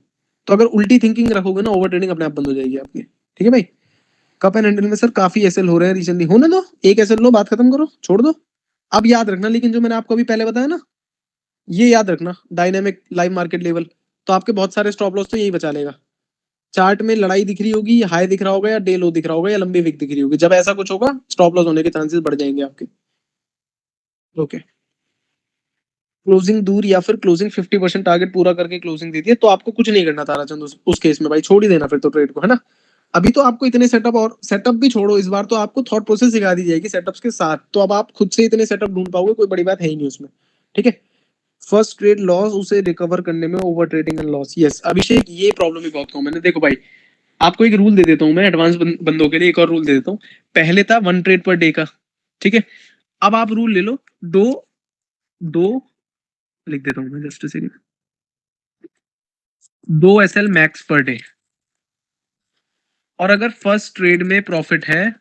तो अगर उल्टी थिंकिंग रखोगे ना, ओवर ट्रेडिंग अपने आप बंद हो जाएगी आपकी। ठीक है भाई। कप एंड हैंडल में सर काफी एसएल हो रहे हैं रिसेंटली, होने दो, एक एसएल लो, बात खत्म करो, छोड़ दो। अब याद रखना लेकिन जो मैंने आपको अभी पहले बताया ना, ये याद रखना, डायनेमिक लाइव मार्केट लेवल, तो आपके बहुत सारे स्टॉप लॉस तो यही बचा लेगा। चार्ट में लड़ाई दिख रही होगी, हाई दिख रहा होगा या डे लो दिख रहा होगा या लंबी विक दिख रही होगी, जब ऐसा कुछ होगा स्टॉप लॉस होने के चांसेस बढ़ जाएंगे आपके। ओके। क्लोजिंग दूर या फिर क्लोजिंग 50% टारगेट पूरा करके क्लोजिंग देती है, तो आपको कुछ नहीं करना ताराचंद उस केस में भाई, छोड़ ही देना फिर तो ट्रेड को, है ना। अभी तो आपको इतने सेटअप, और सेटअप भी छोड़ो, इस बार तो आपको थॉट प्रोसेस सिखा दी जाएगी सेटअप्स के साथ, तो अब आप खुद से इतने सेटअप ढूंढ पाओगे, कोई बड़ी बात है ही नहीं उसमें। ठीक है। फर्स्ट ट्रेड लॉस, उसे रिकवर करने में over trading and loss. Yes Abhishek, ये प्रॉब्लम भी बहुत कॉमन है। देखो भाई, आपको एक रूल दे देता हूँ मैं, एडवांस बंदों के लिए एक और रूल दे देता हूँ। पहले था 1 ट्रेड पर डे का, ठीक है। अब आप रूल ले लो, दो दो लिख देता हूँ मैं, just second, 2 SL max per day. और अगर फर्स्ट ट्रेड में प्रॉफिट है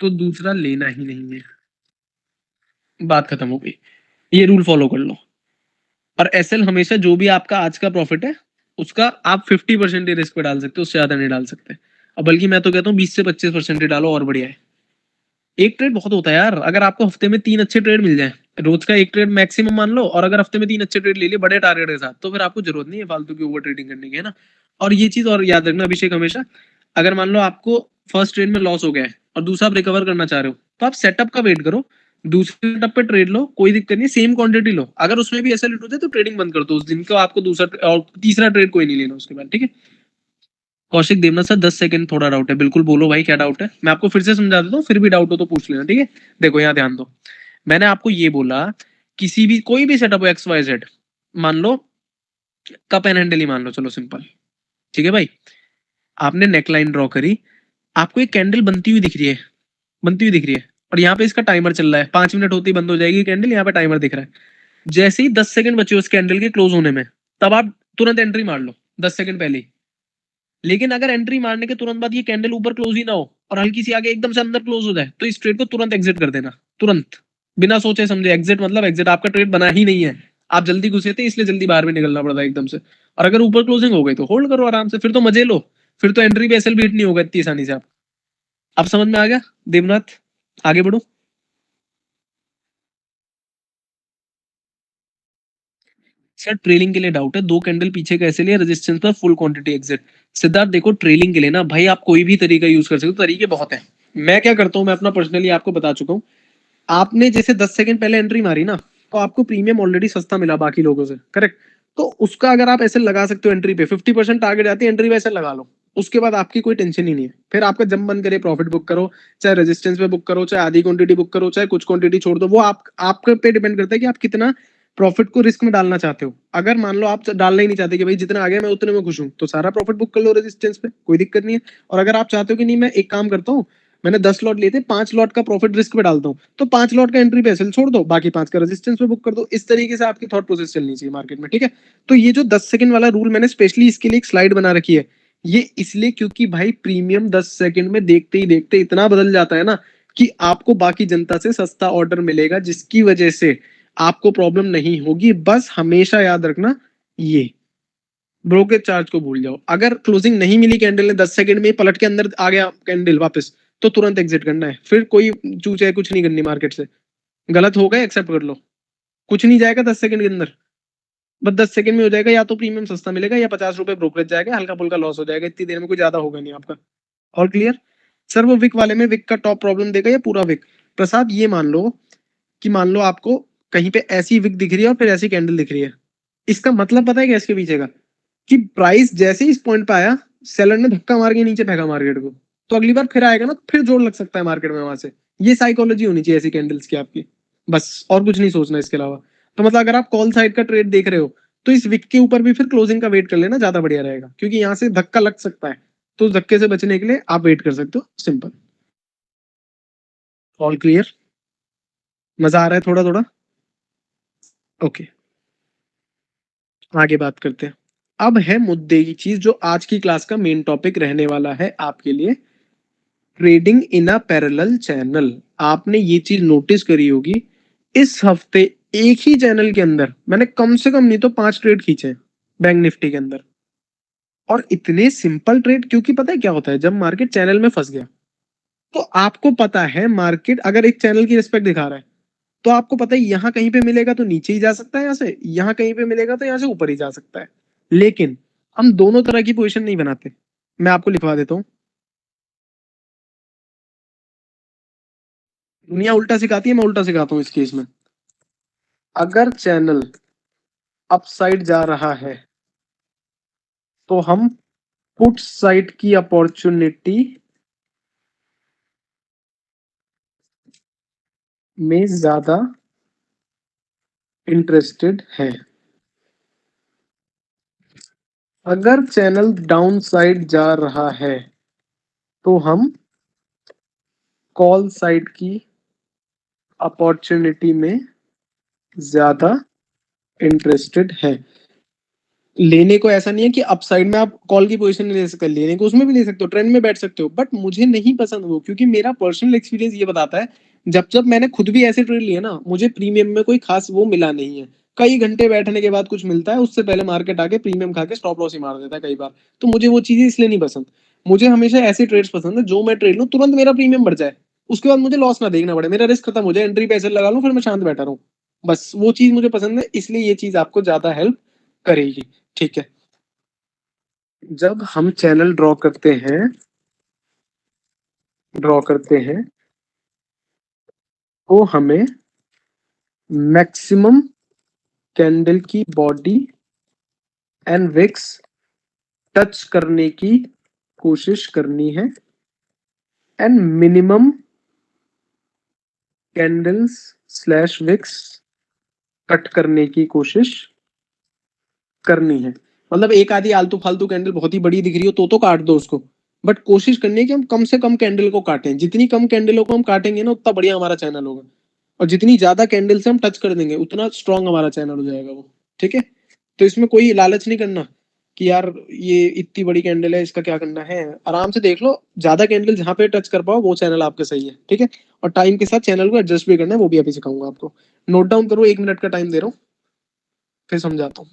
तो दूसरा लेना ही नहीं है, बात खत्म हो गई। ये रूल फॉलो कर लो। और एसएल हमेशा जो भी आपका आज का प्रॉफिट है उसका आप 50% ही रिस्क पे डाल सकते हो, उससे ज्यादा नहीं डाल सकते। अब बल्कि मैं तो कहता हूँ 20 से 25% ही डालो, और बढ़िया है। एक ट्रेड बहुत होता है यार, अगर आपको हफ्ते में 3 अच्छे ट्रेड मिल जाए, रोज का एक ट्रेड मैक्सिमम मान लो, और अगर हफ्ते में 3 अच्छे ट्रेड ले लिए बड़े टारगेट के साथ, तो फिर आपको जरूरत नहीं है फालतू की ओवर ट्रेडिंग करने की, है ना। और ये चीज और याद रखना अभिषेक, हमेशा अगर मान लो आपको फर्स्ट ट्रेड में लॉस हो गया है और दूसरा आप रिकवर करना चाह रहे हो, तो आप सेटअप का वेट करो, दूसरे सेटअप पे ट्रेड लो, कोई दिक्कत नहीं, सेम क्वांटिटी लो। अगर उसमें भी ऐसा लेट हो जाए तो ट्रेडिंग बंद कर दो उस दिन को, आपको दूसरा और तीसरा ट्रेड कोई नहीं लेना उसके बाद। ठीक है। कौशिक देवनाथ सर, 10 सेकंड, थोड़ा डाउट है। बिल्कुल बोलो भाई, क्या डाउट है, मैं आपको फिर से समझा देता हूँ, फिर भी डाउट हो तो पूछ लेना। ठीक है। देखो यहाँ ध्यान दो, मैंने आपको ये बोला, किसी भी कोई भी सेटअप हो एक्स वाई जेड, मान लो कप एंड हैंडल ही मान लो, चलो सिंपल। ठीक है भाई, आपने नेकलाइन ड्रॉ करी, आपको एक कैंडल बनती हुई दिख रही है, बनती हुई दिख रही है, और यहाँ पे इसका टाइमर चल रहा है, 5 मिनट होती बंद हो जाएगी कैंडल, यहाँ पे टाइमर दिख रहा है। जैसे ही 10 सेकंड बचे उस कैंडल के क्लोज होने में, तब आप तुरंत एंट्री मार लो, 10 सेकंड पहले ही। लेकिन अगर एंट्री मारने के तुरंत बाद ये कैंडल ऊपर क्लोज ही ना हो और हल्की सी आगे एकदम से अंदर क्लोज हो जाए, तो इस ट्रेड को तुरंत एग्जिट कर देना, तुरंत, बिना सोचे समझे। एग्जिट मतलब एग्जिट, आपका ट्रेड बना ही नहीं है, आप जल्दी घुसे थे इसलिए जल्दी बाहर में निकलना पड़ा था एकदम से। और अगर ऊपर क्लोजिंग हो गई तो होल्ड करो आराम से, फिर तो मजे लो, फिर तो एंट्री भी एसएल बीट नहीं होगा इतनी आसानी से। आप अब समझ में आ गया देवनाथ, आगे बढ़ो। सर ट्रेलिंग के लिए डाउट है, 2 कैंडल पीछे कैसे लिए, रेजिस्टेंस पर फुल क्वांटिटी एग्जिट। सिद्धार्थ देखो, ट्रेलिंग के लिए ना भाई आप कोई भी तरीका यूज कर सकते हो, तरीके बहुत है। मैं क्या करता हूँ, मैं अपना पर्सनली आपको बता चुका हूँ। आपने जैसे 10 सेकंड पहले एंट्री मारी ना, तो आपको प्रीमियम ऑलरेडी सस्ता मिला बाकी लोगों से, करेक्ट। तो उसका अगर आप ऐसे लगा सकते हो, एंट्री पे 50% टारगेट आती है, एंट्री पे ऐसे लगा लो, उसके बाद आपकी कोई टेंशन ही नहीं है। फिर आपका जब मन करे प्रॉफिट बुक करो, चाहे रेजिस्टेंस पे बुक करो, चाहे आधी क्वांटिटी बुक करो, चाहे कुछ क्वांटिटी छोड़ दो, वो आपके पे डिपेंड करता है कि आप कितना प्रॉफिट को रिस्क में डालना चाहते हो। अगर मान लो आप डालना ही नहीं चाहते कि भाई जितना आ गया मैं उतने में खुश हूँ, तो सारा प्रॉफिट बुक कर लो रेजिस्टेंस पे, कोई दिक्कत नहीं है। और अगर आप चाहते हो कि नहीं मैं एक काम करता हूँ, मैंने 10 लॉट लिए थे, 5 लॉट का प्रॉफिट रिस्क पे डालता हूँ, तो 5 लॉट का एंट्री पे एसएल छोड़ दो, बाकी 5 का रेजिस्टेंस पे बुक कर दो। इस तरीके से आपकी थॉट प्रोसेस चलनी चाहिए मार्केट में। ठीक है। तो ये जो 10 सेकंड वाला रूल मैंने स्पेशली इसके लिए एक स्लाइड बना रखी है, ये इसलिए क्योंकि भाई प्रीमियम 10 सेकंड में देखते ही देखते इतना बदल जाता है ना, कि आपको बाकी जनता से सस्ता ऑर्डर मिलेगा, जिसकी वजह से आपको प्रॉब्लम नहीं होगी। बस हमेशा याद रखना, ये ब्रोकेज चार्ज को भूल जाओ। अगर क्लोजिंग नहीं मिली कैंडल ने, 10 सेकंड में पलट के अंदर आ गया कैंडल वापस, तो तुरंत एग्जिट करना है, फिर कोई चूचे कुछ नहीं करनी मार्केट से। गलत हो गए एक्सेप्ट कर लो, कुछ नहीं जाएगा 10 सेकंड के अंदर, बस 10 सेकंड में हो जाएगा, या तो प्रीमियम सस्ता मिलेगा या 50 रुपए ब्रोकरेज जाएगा, हल्का फुल्का लॉस हो जाएगा, इतनी देर में कोई ज्यादा होगा नहीं आपका। और क्लियर। सर वो विक वाले में विक का टॉप प्रॉब्लम देगा या पूरा विक। प्रसाद ये मान लो कि मान लो आपको कहीं पे ऐसी विक दिख रही है और फिर ऐसी कैंडल दिख रही है, इसका मतलब पता है क्या इसके पीछे का, कि प्राइस जैसे ही इस पॉइंट पे आया, सेलर ने धक्का मार के नीचे फेंका मार्केट को, तो अगली बार फिर आएगा ना, फिर जोर लग सकता है मार्केट में वहां से। ये साइकोलॉजी होनी चाहिए ऐसी कैंडल्स की आपकी, बस और कुछ नहीं सोचना इसके अलावा। तो मतलब अगर आप कॉल साइड का ट्रेड देख रहे हो, तो इस विक के ऊपर भी फिर क्लोजिंग का वेट कर लेना, ज्यादा बढ़िया रहेगा, क्योंकि यहाँ से धक्का लग सकता है, तो उस धक्के से बचने के लिए आप वेट कर सकते हो, सिंपल। ऑल क्लियर, मजा आ रहा है थोड़ा थोड़ा। ओके, आगे बात करते हैं। अब है मुद्दे की चीज, जो आज की क्लास का मेन टॉपिक रहने वाला है आपके लिए, trading in a parallel channel. आपने ये चीज नोटिस करी होगी, इस हफ्ते एक ही चैनल के अंदर मैंने कम से कम नहीं तो 5 ट्रेड खींचे, बैंक निफ्टी के अंदर। और इतने सिंपल ट्रेड, क्योंकि पता है क्या होता है, जब मार्केट चैनल में फंस गया तो आपको पता है मार्केट अगर एक चैनल की रिस्पेक्ट दिखा रहा है तो आपको पता है यहां कहीं पे मिलेगा तो नीचे ही जा सकता है, यहां से यहां कहीं पे मिलेगा तो यहां से ऊपर ही जा सकता है। लेकिन हम दोनों तरह की पोजीशन नहीं बनाते। मैं आपको लिखवा देता हूं। दुनिया उल्टा सिखाती है, मैं उल्टा सिखाता हूं इस केस में। अगर चैनल अपसाइड जा रहा है तो हम पुट साइड की अपॉर्चुनिटी में ज्यादा इंटरेस्टेड है। अगर चैनल डाउन साइड जा रहा है तो हम कॉल साइड की अपॉर्चुनिटी में ज्यादा इंटरेस्टेड है। लेने को ऐसा नहीं है कि अप साइड में आप कॉल की पोजीशन नहीं ले सकते, लेने को उसमें भी ले सकते हो, ट्रेंड में बैठ सकते हो, बट मुझे नहीं पसंद वो, क्योंकि मेरा पर्सनल एक्सपीरियंस ये बताता है जब जब मैंने खुद भी ऐसे ट्रेड लिए ना, मुझे प्रीमियम में कोई खास वो मिला नहीं है। कई घंटे बैठने के बाद कुछ मिलता है, उससे पहले मार्केट आके प्रीमियम खा के स्टॉप लॉस ही मार देता है कई बार। तो मुझे वो चीजें इसलिए नहीं पसंद। मुझे हमेशा ऐसे ट्रेड्स पसंद है जो मैं ट्रेड लूं तुरंत मेरा प्रीमियम बढ़ जाए, उसके बाद मुझे लॉस ना देखना पड़े, मेरा रिस्क खत्म हो जाए, एंट्री पैसे लगा लूं, फिर मैं शांत बैठा रहूं। बस वो चीज मुझे पसंद है, इसलिए ये चीज आपको ज्यादा हेल्प करेगी। ठीक है। जब हम चैनल ड्रॉ करते हैं तो हमें मैक्सिमम कैंडल की बॉडी एंड विक्स टच करने की कोशिश करनी है and minimum candles slash wicks cut करने की कोशिश करनी है। मतलब एक आधी आलतू फालतू कैंडल बहुत ही बड़ी दिख रही हो तो काट दो उसको, बट कोशिश करनी है कि हम कम से कम कैंडल को काटें। जितनी कम कैंडलों को हम काटेंगे ना उतना बढ़िया हमारा चैनल होगा, और जितनी ज्यादा कैंडल से हम टच कर देंगे उतना स्ट्रांग हमारा चैनल हो जाएगा वो। ठीक है। तो इसमें कोई लालच नहीं करना कि यार ये इतनी बड़ी कैंडल है इसका क्या करना है, आराम से देख लो, ज्यादा कैंडल जहां पे टच कर पाओ वो चैनल आपके सही है। ठीक है। और टाइम के साथ चैनल को एडजस्ट भी करना है, वो भी अभी सिखाऊंगा आपको। नोट डाउन करो, 1 मिनट का टाइम दे रहा हूँ, फिर समझाता हूँ।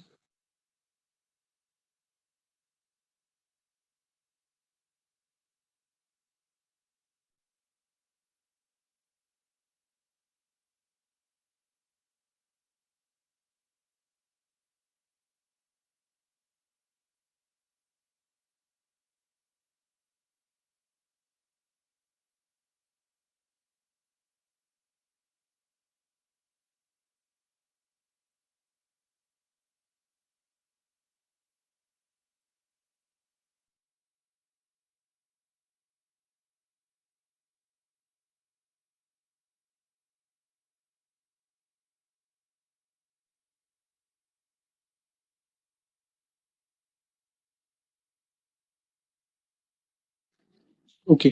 ओके।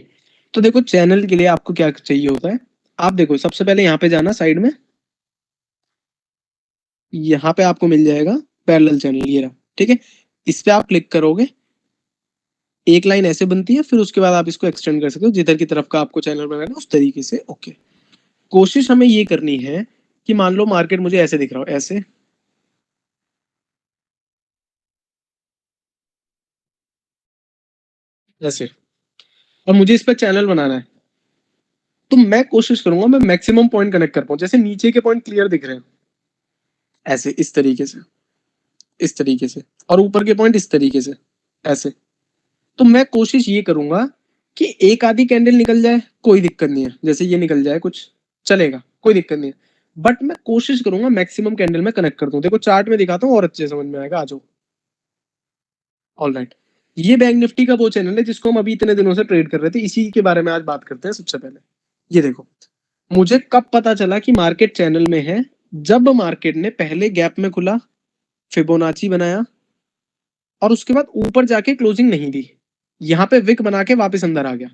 तो देखो चैनल के लिए आपको क्या चाहिए होता है। आप देखो सबसे पहले यहाँ पे जाना साइड में, यहाँ पे आपको मिल जाएगा पैरेलल चैनल, ये रहा। ठीक है। इस पे आप क्लिक करोगे, एक लाइन ऐसे बनती है, फिर उसके बाद आप इसको एक्सटेंड कर सकते हो जिधर की तरफ का आपको चैनल बनाना है उस तरीके से। ओके। कोशिश हमें ये करनी है कि मान लो मार्केट मुझे ऐसे दिख रहा हो, ऐसे ऐसे, और मुझे इस पे चैनल बनाना है, तो मैं कोशिश करूंगा मैं मैक्सिमम पॉइंट कनेक्ट कर पाऊं। जैसे नीचे के पॉइंट क्लियर दिख रहे हैं ऐसे, इस तरीके से, इस तरीके से, और ऊपर के पॉइंट इस तरीके से, ऐसे। तो मैं कोशिश ये करूंगा कि एक आधी कैंडल निकल जाए, कोई दिक्कत नहीं है, जैसे ये निकल जाए कुछ चलेगा, कोई दिक्कत नहीं है, बट मैं कोशिश करूंगा मैक्सिमम कैंडल में कनेक्ट कर दूं। देखो चार्ट में दिखाता हूँ और अच्छे समझ में आएगा, आ जाओ। All right. ये बैंक निफ्टी का वो चैनल है जिसको हम अभी इतने दिनों से ट्रेड कर रहे थे, इसी के बारे में आज बात करते हैं। सबसे पहले ये देखो, मुझे कब पता चला कि मार्केट चैनल में है, जब मार्केट ने पहले गैप में खुला, फिबोनाची बनाया, और उसके बाद ऊपर जाके क्लोजिंग नहीं दी, यहाँ पे विक बना के वापस अंदर आ गया।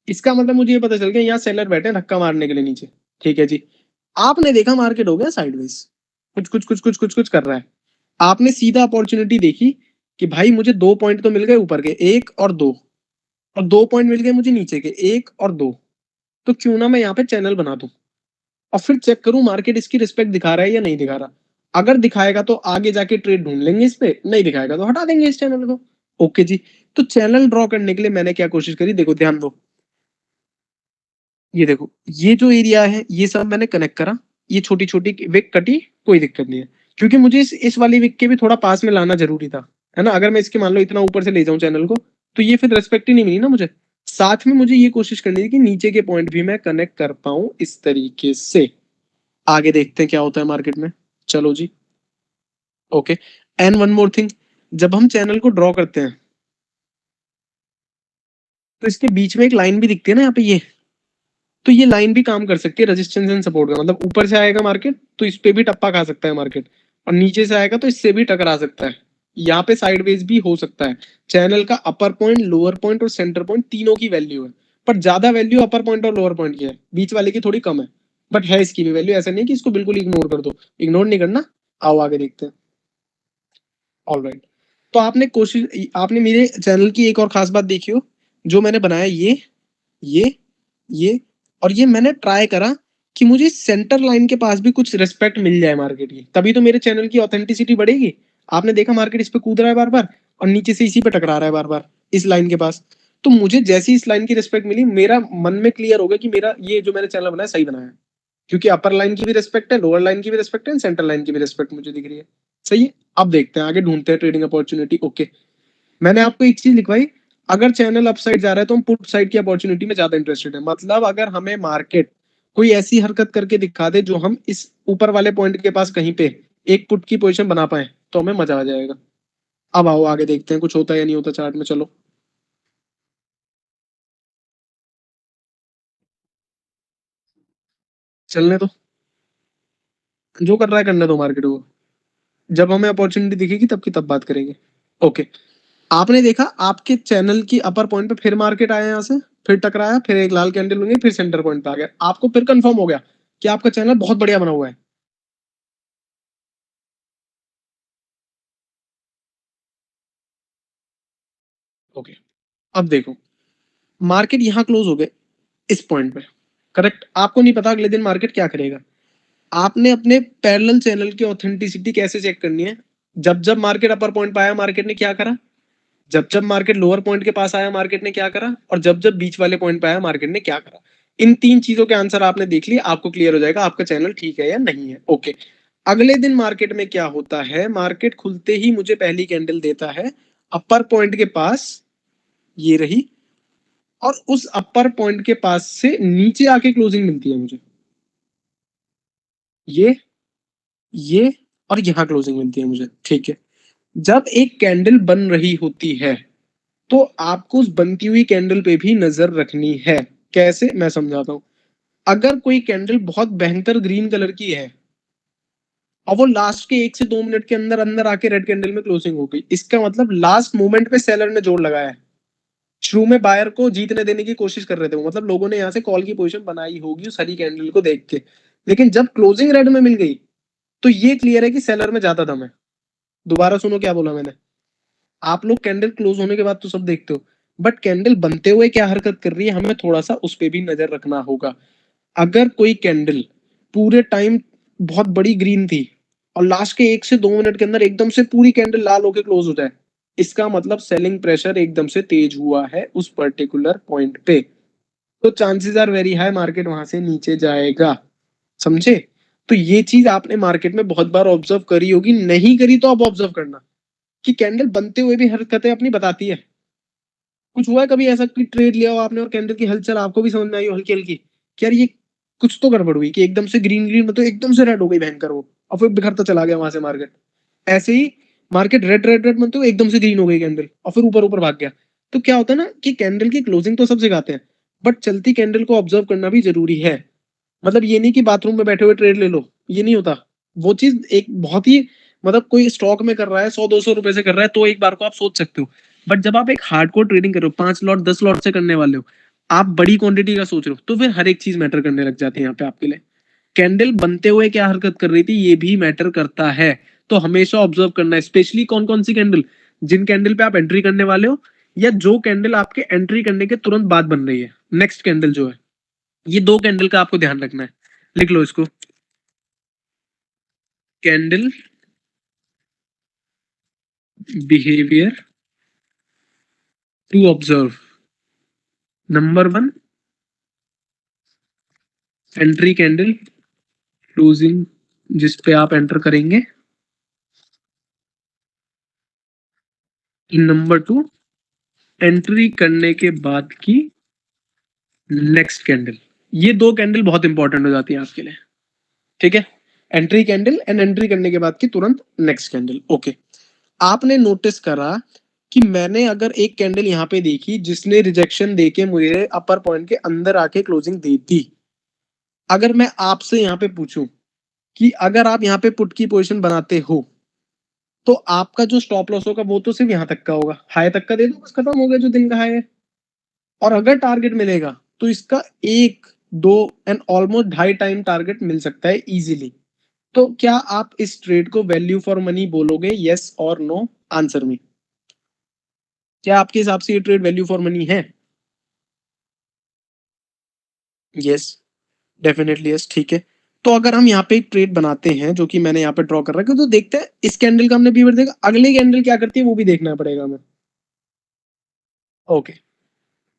इसका मतलब मुझे ये पता चल गया यहाँ सेलर बैठे हैं धक्का मारने के लिए नीचे। ठीक है जी। आपने देखा मार्केट हो गया साइडवेज, कुछ कुछ कुछ कुछ कुछ कुछ कर रहा है। आपने सीधा अपॉर्चुनिटी देखी कि भाई मुझे 2 पॉइंट तो मिल गए ऊपर के, एक और दो, और 2 पॉइंट मिल गए मुझे नीचे के, एक और दो। तो क्यों ना मैं यहाँ पे चैनल बना दूं और फिर चेक करूं मार्केट इसकी रिस्पेक्ट दिखा रहा है या नहीं दिखा रहा। अगर दिखाएगा तो आगे जाके ट्रेड ढूंढ लेंगे इस पे, नहीं दिखाएगा तो हटा देंगे इस चैनल को। ओके जी। तो चैनल ड्रॉ करने के लिए मैंने क्या कोशिश करी, देखो ध्यान दो, ये देखो, ये जो एरिया है ये सब मैंने कनेक्ट करा, ये छोटी छोटी विक कटी, कोई दिक्कत नहीं है, क्योंकि मुझे इस वाली विक के भी थोड़ा पास में लाना जरूरी था, है ना। अगर मैं इसके मान लो इतना ऊपर से ले जाऊं चैनल को, तो ये फिर रेस्पेक्ट ही नहीं मिली ना मुझे। साथ में मुझे ये कोशिश करनी थी कि नीचे के पॉइंट भी मैं कनेक्ट कर पाऊं इस तरीके से। आगे देखते हैं क्या होता है मार्केट में। चलो जी। Okay. And one more thing, जब हम चैनल को ड्रॉ करते हैं तो इसके बीच में एक लाइन भी दिखती है ना यहाँ पे, ये तो ये लाइन भी काम कर सकती है रेजिस्टेंस एंड सपोर्ट का। मतलब ऊपर से आएगा मार्केट तो इस पे भी टप्पा खा सकता है मार्केट, और नीचे से आएगा तो इससे भी टकरा सकता है, यहाँ पे साइडवेज भी हो सकता है। चैनल का अपर पॉइंट, लोअर पॉइंट और सेंटर पॉइंट तीनों की वैल्यू है, पर ज्यादा वैल्यू अपर पॉइंट और लोअर पॉइंट की है, बीच वाले की थोड़ी कम है, बट है इसकी भी वैल्यू। ऐसा नहीं कि इसको बिल्कुल इग्नोर कर दो, इग्नोर नहीं करना। आओ आगे देखते हैं। ऑलराइट। तो आपने कोशिश, आपने मेरे चैनल की एक और खास बात देखी हो, जो मैंने बनाया ये ये और ये मैंने ट्राई करा कि मुझे सेंटर लाइन के पास भी कुछ रिस्पेक्ट मिल जाए मार्केट की, तभी तो मेरे चैनल की ऑथेंटिसिटी बढ़ेगी। आपने देखा मार्केट इस पे कूद रहा है बार बार, और नीचे से इसी पे टकरा रहा है बार बार इस लाइन के पास। तो मुझे जैसी इस लाइन की रिस्पेक्ट मिली, मेरा मन में क्लियर हो गया कि मेरा ये जो मैंने चैनल बनाया सही बनाया है, क्योंकि अपर लाइन की भी रिस्पेक्ट है, लोअर लाइन की भी रिस्पेक्ट है, सेंटर लाइन की भी रिस्पेक्ट मुझे दिख रही है। सही है। अब देखते हैं आगे, ढूंढते हैं ट्रेडिंग अपॉर्चुनिटी। ओके। मैंने आपको एक चीज लिखवाई, अगर चैनल अप साइड जा रहा है तो हम पुट साइड की अपॉर्चुनिटी में ज्यादा इंटरेस्टेड है। मतलब अगर हमें मार्केट कोई ऐसी हरकत करके दिखा दे जो हम इस ऊपर वाले पॉइंट के पास कहीं पे एक पुट की पोजीशन बना पाए, तो हमें मजा आ जाएगा। अब आओ आगे देखते हैं कुछ होता है या नहीं होता चार्ट में। चलो चलने दो, जो कर रहा है करने दो मार्केट को, जब हमें अपॉर्चुनिटी दिखेगी तब की तब बात करेंगे। ओके। आपने देखा आपके चैनल की अपर पॉइंट पे फिर मार्केट आया, यहाँ से फिर टकराया, फिर एक लाल कैंडल बनी, फिर सेंटर पॉइंट पे आ गया, आपको फिर कंफर्म हो गया कि आपका चैनल बहुत बढ़िया बना हुआ है। ओके। अब देखो, मार्केट यहाँ क्लोज हो गए इस पॉइंट पे, करेक्ट। आपको नहीं पता अगले दिन मार्केट क्या करेगा। आपने अपने पैरेलल चैनल की ऑथेंटिसिटी कैसे चेक करनी है, जब जब मार्केट अपर पॉइंट पे आया मार्केट ने क्या करा, जब जब मार्केट लोअर पॉइंट के पास आया मार्केट ने क्या करा, और जब जब बीच वाले पॉइंट पे आया मार्केट ने क्या करा। इन तीन चीजों के आंसर आपने देख लिए, आपको क्लियर हो जाएगा आपका चैनल ठीक है या नहीं है। ओके। अगले दिन मार्केट में क्या होता है, मार्केट खुलते ही मुझे पहली कैंडल देता है अपर पॉइंट के पास, ये रही, और उस अपर पॉइंट के पास से नीचे आके क्लोजिंग मिलती है मुझे, ये ये और यहां क्लोजिंग मिलती है मुझे, ठीक है। जब एक कैंडल बन रही होती है तो आपको उस बनती हुई कैंडल पे भी नजर रखनी है। कैसे, मैं समझाता हूं। अगर कोई कैंडल बहुत भयंकर ग्रीन कलर की है और वो लास्ट के 1 से 2 मिनट के अंदर अंदर आके रेड कैंडल में क्लोजिंग हो गई, इसका मतलब लास्ट मोमेंट पे सेलर ने जोर लगाया है। शुरू में बायर को जीतने देने की कोशिश कर रहे थे वो, मतलब लोगों ने यहाँ से कॉल की पोजीशन बनाई होगी उस हरी कैंडल को देख के, लेकिन जब क्लोजिंग रेड में मिल गई तो ये क्लियर है कि सेलर में ज्यादा दम है। दोबारा सुनो क्या बोला मैंने। आप लोग कैंडल क्लोज होने के बाद तो सब देखते हो, बट कैंडल बनते हुए क्या हरकत कर रही है हमें थोड़ा सा उस पर भी नजर रखना होगा। अगर कोई कैंडल पूरे टाइम बहुत बड़ी ग्रीन थी और लास्ट के 1 से 2 मिनट के अंदर एकदम से पूरी कैंडल लाल होकर क्लोज हो जाए, इसका मतलब सेलिंग प्रेशर एकदम से तेज हुआ है उस पर्टिकुलर पॉइंट पे, तो chances are very high market वहां से नीचे जाएगा। समझे। तो ये चीज आपने मार्केट में बहुत बार ऑब्जर्व करी होगी, नहीं करी तो आप ऑब्जर्व करना कि कैंडल बनते हुए भी हरकतें अपनी बताती है। कुछ हुआ है कभी ऐसा कि ट्रेड लिया हो आपने और कैंडल की हलचल आपको भी समझ में आई हो हल्की हल्की कि यार ये कुछ तो गड़बड़ हुई, कि एकदम से ग्रीन ग्रीन मतलब एकदम से रेड हो गई भयंकर वो, और फिर बिखरता चला गया वहां से मार्केट। ऐसे ही मार्केट रेड रेड रेड बनते हुए एकदम से ग्रीन हो गई कैंडल और फिर ऊपर ऊपर भाग गया। तो क्या होता है ना कि कैंडल की क्लोजिंग तो सब सिखाते हैं, बट चलती कैंडल को ऑब्जर्व करना भी जरूरी है। मतलब ये नहीं कि बाथरूम में बैठे हुए ट्रेड ले लो, ये नहीं होता। वो चीज एक बहुत ही, मतलब कोई स्टॉक में कर रहा है 100-200 रुपए से कर रहा है तो एक बार को आप सोच सकते हो, बट जब आप एक हार्डकोर ट्रेडिंग कर रहे हो 5 लॉट 10 लॉट से करने वाले हो, आप बड़ी क्वांटिटी का सोच रहे हो, तो फिर हर एक चीज मैटर करने लग जाती है यहाँ पे आपके लिए। कैंडल बनते हुए क्या हरकत कर रही थी ये भी मैटर करता है, तो हमेशा ऑब्जर्व करना है, स्पेशली कौन कौन सी कैंडल, जिन कैंडल पे आप एंट्री करने वाले हो, या जो कैंडल आपके एंट्री करने के तुरंत बाद बन रही है, नेक्स्ट कैंडल जो है। ये दो कैंडल का आपको ध्यान रखना है, लिख लो इसको। Candle behaviour to observe. Number one, entry candle closing जिस पे आप एंटर करेंगे। नंबर टू, एंट्री करने के बाद की नेक्स्ट कैंडल। ये दो कैंडल बहुत इंपॉर्टेंट हो जाती है आपके लिए, ठीक है। एंट्री कैंडल एंड एंट्री करने के बाद की तुरंत नेक्स्ट कैंडल। ओके, आपने नोटिस करा कि मैंने अगर एक कैंडल यहाँ पे देखी जिसने रिजेक्शन देके मुझे अपर पॉइंट के अंदर आके क्लोजिंग दी थी। अगर मैं आपसे यहाँ पे पूछूं कि अगर आप यहाँ पे पुट की पोजीशन बनाते हो तो आपका जो स्टॉप लॉस होगा वो तो सिर्फ यहाँ तक का होगा, हाई तक का दे दो बस, खत्म हो गया जो दिन का हाई है। और अगर टारगेट मिलेगा तो इसका एक, दो एंड ऑलमोस्ट ढाई टाइम टारगेट मिल सकता है इजीली। तो क्या आप इस ट्रेड को वैल्यू फॉर मनी बोलोगे, यस और नो? Answer me. क्या आपके हिसाब से ये ट्रेड वैल्यू फॉर मनी है? यस, डेफिनेटली यस, ठीक है। तो अगर हम यहाँ पे एक ट्रेड बनाते हैं जो कि मैंने यहाँ पे ड्रॉ कर रखा है, तो देखते हैं इस कैंडल का हमने बीवर देखा, अगले कैंडल क्या करती है वो भी देखना पड़ेगा हमें। ओके,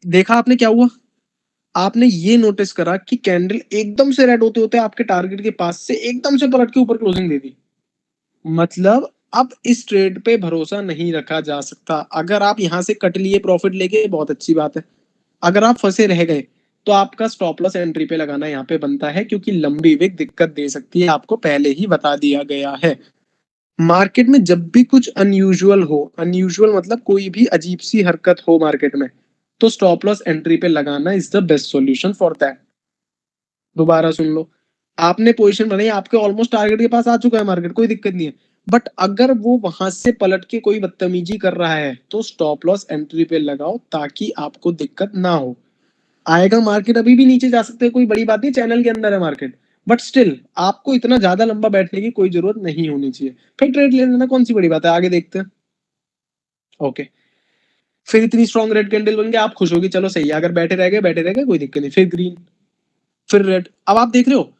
देखा आपने क्या हुआ? आपने ये नोटिस करा कि कैंडल एकदम से रेड होते होते आपके टारगेट के पास से एकदम से पलट के ऊपर क्लोजिंग दे दी। मतलब अब इस ट्रेड पे भरोसा नहीं रखा जा सकता। अगर आप यहां से कट लिए प्रॉफिट लेके, बहुत अच्छी बात है। अगर आप फंसे रह गए तो आपका स्टॉप लॉस एंट्री पे लगाना यहाँ पे बनता है, क्योंकि लंबी विक दिक्कत दे सकती है, आपको पहले ही बता दिया गया है। मार्केट में जब भी कुछ अनयूजुअल हो, अनयूजुअल मतलब कोई भी अजीब सी हरकत हो मार्केट में, तो स्टॉप लॉस एंट्री पे लगाना is the best solution for that. दोबारा सुन लो, आपने पोजीशन बनाई, आपके ऑलमोस्ट टारगेट के पास आ चुका है मार्केट, कोई दिक्कत नहीं है। बट अगर वो वहां से पलट के कोई बदतमीजी कर रहा है तो स्टॉप लॉस एंट्री पे लगाओ ताकि आपको दिक्कत ना हो। आएगा मार्केट, अभी भी नीचे जा सकते हैं, कोई बड़ी बात नहीं, चैनल के अंदर है मार्केट। बट स्टिल आपको इतना ज्यादा लंबा बैठने की कोई जरूरत नहीं होनी चाहिए। फिर ट्रेड ले लेना, कौन सी बड़ी बात है, आगे देखते हैं। ओके, फिर इतनी स्ट्रॉन्ग रेड कैंडल बन गया, आप खुश होगी, चलो सही है, अगर बैठे रह गए कोई दिक्कत नहीं। फिर ग्रीन, फिर रेड। अब आप देख रहे हो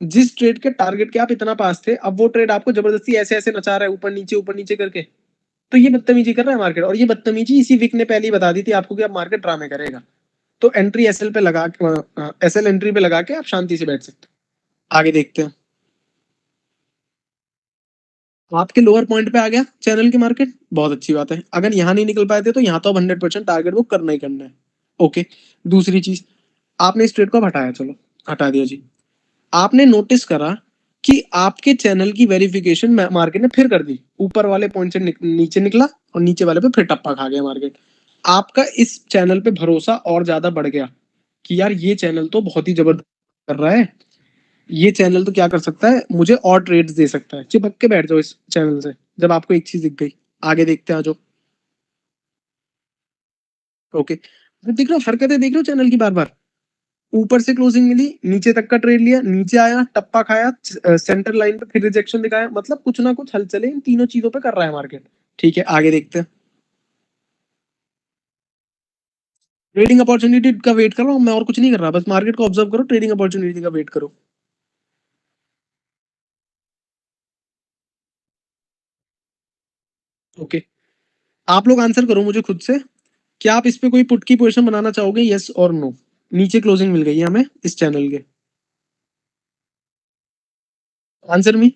जिस ट्रेड के टारगेट के आप इतना पास थे, अब वो ट्रेड आपको जबरदस्ती ऐसे ऐसे नचा रहा है, ऊपर नीचे करके। तो ये बदतमीजी कर रहा है मार्केट, और ये बदतमीजी इसी वीक ने पहले ही बता दी थी आपको कि अब मार्केट ड्रामे करेगा। तो एंट्री एसएल पे लगा के, एसएल एंट्री पे लगा के आप शांति से बैठ सकते हो। आगे देखते हैं। आपके लोअर पॉइंट पे आ गया चैनल की मार्केट, बहुत अच्छी बात है। अगर यहाँ नहीं निकल पाए थे तो यहाँ तो अब 100% टारगेट बुक करना ही करना है। ओके, दूसरी चीज, आपने इस ट्रेड को हटाया, चलो हटा दिया जी। आपने नोटिस करा कि आपके चैनल की वेरिफिकेशन मार्केट ने फिर कर दी, ऊपर वाले पॉइंट से नीचे निकला और नीचे वाले पे फिर टप्पा खा गया मार्केट। आपका इस चैनल पे भरोसा और ज्यादा बढ़ गया कि यार ये चैनल तो बहुत ही जबरदस्त कर रहा है, ये चैनल तो क्या कर सकता है, मुझे और ट्रेड्स दे सकता है। चिपक के बैठ जाओ इस चैनल से जब आपको एक चीज दिख गई। आगे देखते हैं, आ जाओ। ओके, देख रहे हो हरकतें, देख रहे हो चैनल की, बार बार ऊपर से क्लोजिंग मिली, नीचे तक का ट्रेड लिया, नीचे आया टप्पा खाया, सेंटर लाइन पे फिर रिजेक्शन दिखाया, मतलब कुछ ना कुछ हलचलें इन तीनों चीजों पे कर रहा है मार्केट। ठीक है, आगे देखते हैं। ट्रेडिंग अपॉर्चुनिटी का वेट कर रहा हूँ मैं, और कुछ नहीं कर रहा, बस मार्केट को ऑब्जर्व करो, ट्रेडिंग अपॉर्चुनिटी का वेट करो। ओके, आप लोग आंसर करो मुझे खुद से, क्या आप इस पे कोई पुट की पोजीशन बनाना चाहोगे, यस और नो? नीचे क्लोजिंग मिल गई है हमें इस चैनल के। आंसर मी,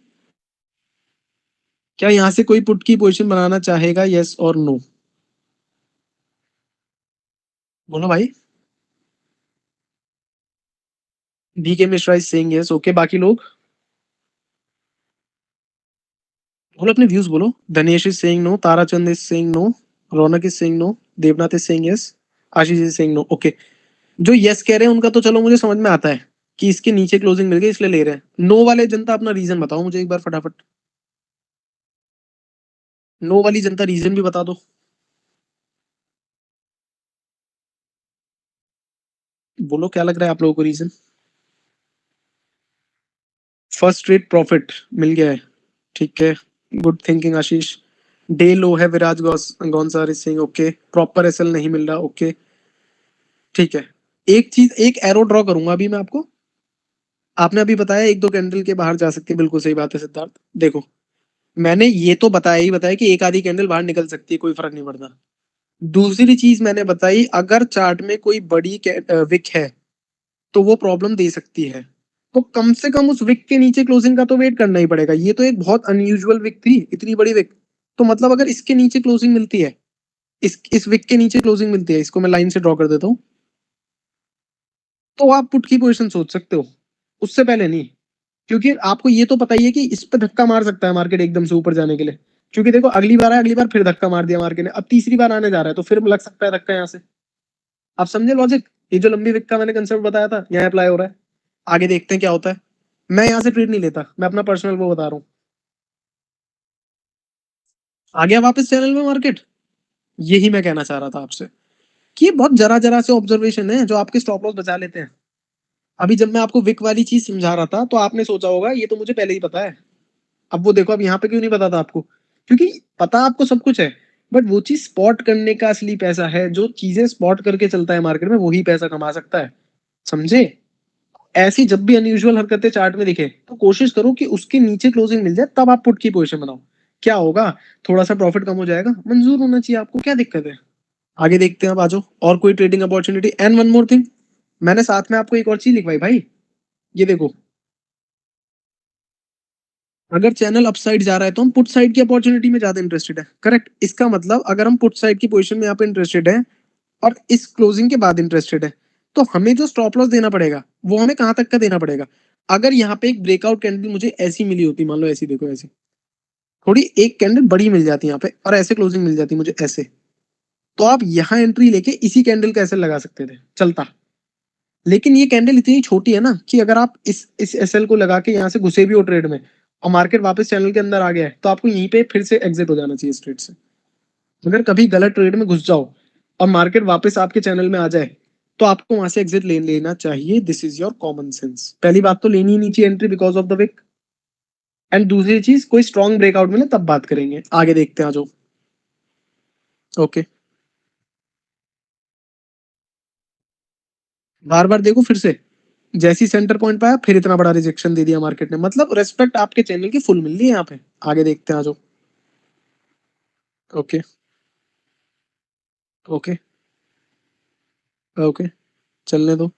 क्या यहाँ से कोई पुट की पोजीशन बनाना चाहेगा, यस और नो? बोलो भाई। D K Mishra is saying yes. Okay, बाकी लोग बोलो, अपने व्यूज बोलो। Dhanesh is saying no, Tarachand is saying no, Raunak is saying no, Devnath is saying yes, Ashish is saying no. Okay, जो यस कह रहे हैं उनका तो चलो मुझे समझ में आता है कि इसके नीचे क्लोजिंग मिल गई इसलिए ले रहे हैं। नो वाले जनता अपना रीजन बताओ मुझे एक बार फटाफट। नो वाली जनता रीजन भी बता दो। बोलो क्या लग रहा है आप लोगों को रीजन? फर्स्ट रेट प्रॉफिट मिल गया है, ठीक है, गुड थिंकिंग आशीष। डे लो है विराज गौनसार सिंह, ओके। प्रॉपर एसएल नहीं मिल रहा, ओके, ठीक है। एक चीज, एक एरो ड्रॉ करूंगा अभी मैं आपको, आपने अभी बताया 1-2 कैंडल के बाहर जा सकती है, बिल्कुल सही बात है सिद्धार्थ। देखो, मैंने ये तो बताया ही बताया कि एक आधी कैंडल बाहर निकल सकती है, कोई फर्क नहीं पड़ता। दूसरी चीज मैंने बताई, अगर चार्ट में कोई बड़ी विक है तो वो प्रॉब्लम दे सकती है, तो कम से कम उस विक के नीचे क्लोजिंग का तो वेट करना ही पड़ेगा। ये तो एक बहुत अनयूजुअल विक थी, इतनी बड़ी विक। तो मतलब अगर इसके नीचे क्लोजिंग मिलती है, इस विक के नीचे क्लोजिंग मिलती है, इसको मैं लाइन से ड्रॉ कर देता हूँ, तो आप पुट की पोजीशन सोच सकते हो, उससे पहले नहीं। क्योंकि आपको ये तो पता ही है कि इस पे धक्का मार सकता है मार्केट एकदम से ऊपर जाने के लिए। क्योंकि देखो, अगली बार है, अगली बार फिर धक्का मार दिया मार्केट ने, अब तीसरी बार आने जा रहा है, तो फिर लग सकता है धक्का यहाँ से। आप समझे लॉजिक? ये जो लंबी विक का मैंने कंसेप्ट बताया था, यहाँ अप्लाई हो रहा है। आगे देखते हैं क्या होता है। मैं यहाँ से ट्रेड नहीं लेता, मैं अपना पर्सनल वो बता रहा हूँ। आ गया वापस चैनल में मार्केट। यही मैं कहना चाह रहा था आपसे, कि ये बहुत जरा जरा से ऑब्जर्वेशन है जो आपके स्टॉप लॉस बचा लेते हैं। अभी जब मैं आपको विक वाली चीज समझा रहा था, तो आपने सोचा होगा ये तो मुझे पहले ही पता है। अब वो देखो, अब यहाँ पे क्यों नहीं पता था आपको? क्योंकि पता आपको सब कुछ है, बट वो चीज स्पॉट करने का असली पैसा है। जो चीजें स्पॉट करके चलता है मार्केट में, वही पैसा कमा सकता है। समझे? ऐसी जब भी अनयूजुअल हरकतें चार्ट में दिखे, तो कोशिश करो कि उसके नीचे क्लोजिंग मिल जाए, तब आप पुट की पोजीशन बनाओ। क्या होगा? थोड़ा सा प्रॉफिट कम हो जाएगा, मंजूर होना चाहिए आपको, क्या दिक्कत है? आगे देखते हैं, अब आ जाओ और कोई trading opportunity. And one more thing, मैंने साथ में आपको एक और चीज लिखवाई भाई। ये देखो, अगर चैनल अपसाइड जा रहा है तो हम पुट साइड की अपॉर्चुनिटी में ज्यादा इंटरेस्टेड है। करेक्ट? इसका मतलब अगर हम पुट साइड की पोजीशन में यहाँ पे इंटरेस्टेड है और इस क्लोजिंग के बाद इंटरेस्टेड है, तो हमें जो स्टॉप लॉस देना पड़ेगा, वो हमें कहां तक का देना पड़ेगा? अगर यहाँ पे एक ब्रेकआउट कैंडल मुझे ऐसी मिली होती, मान लो ऐसी, देखो ऐसी, थोड़ी एक कैंडल बड़ी मिल जाती यहाँ पे, और ऐसे क्लोजिंग मिल जाती मुझे ऐसे, तो आप यहाँ एंट्री लेके इसी कैंडल का ऐसे लगा सकते थे, चलता। लेकिन ये कैंडल इतनी छोटी है ना, कि अगर आप इस एसएल को लगा के यहाँ से घुसे भी हो ट्रेड में, और मार्केट वापस चैनल के अंदर आ गया है, तो आपको यहीं पे फिर से एग्जिट हो जाना चाहिए इस ट्रेड से। अगर कभी गलत ट्रेड में घुस जाओ और मार्केट वापस आपके चैनल में आ जाए, तो आपको वहां से एग्जिट ले लेना चाहिए। This is your common sense. पहली बात तो लेनी ही नहीं चाहिए entry because of the wick. And दूसरी चीज, कोई स्ट्रॉन्ग ब्रेकआउट मिले तब बात करेंगे। आगे देखते हैं, जो ओके, बार बार देखो फिर से, जैसी सेंटर पॉइंट पाया, फिर इतना बड़ा रिजेक्शन दे दिया मार्केट ने। मतलब रेस्पेक्ट आपके चैनल की फुल मिल रही है यहाँ पे। आगे देखते हैं, जो ओके, ओके, ओके, चलने दो।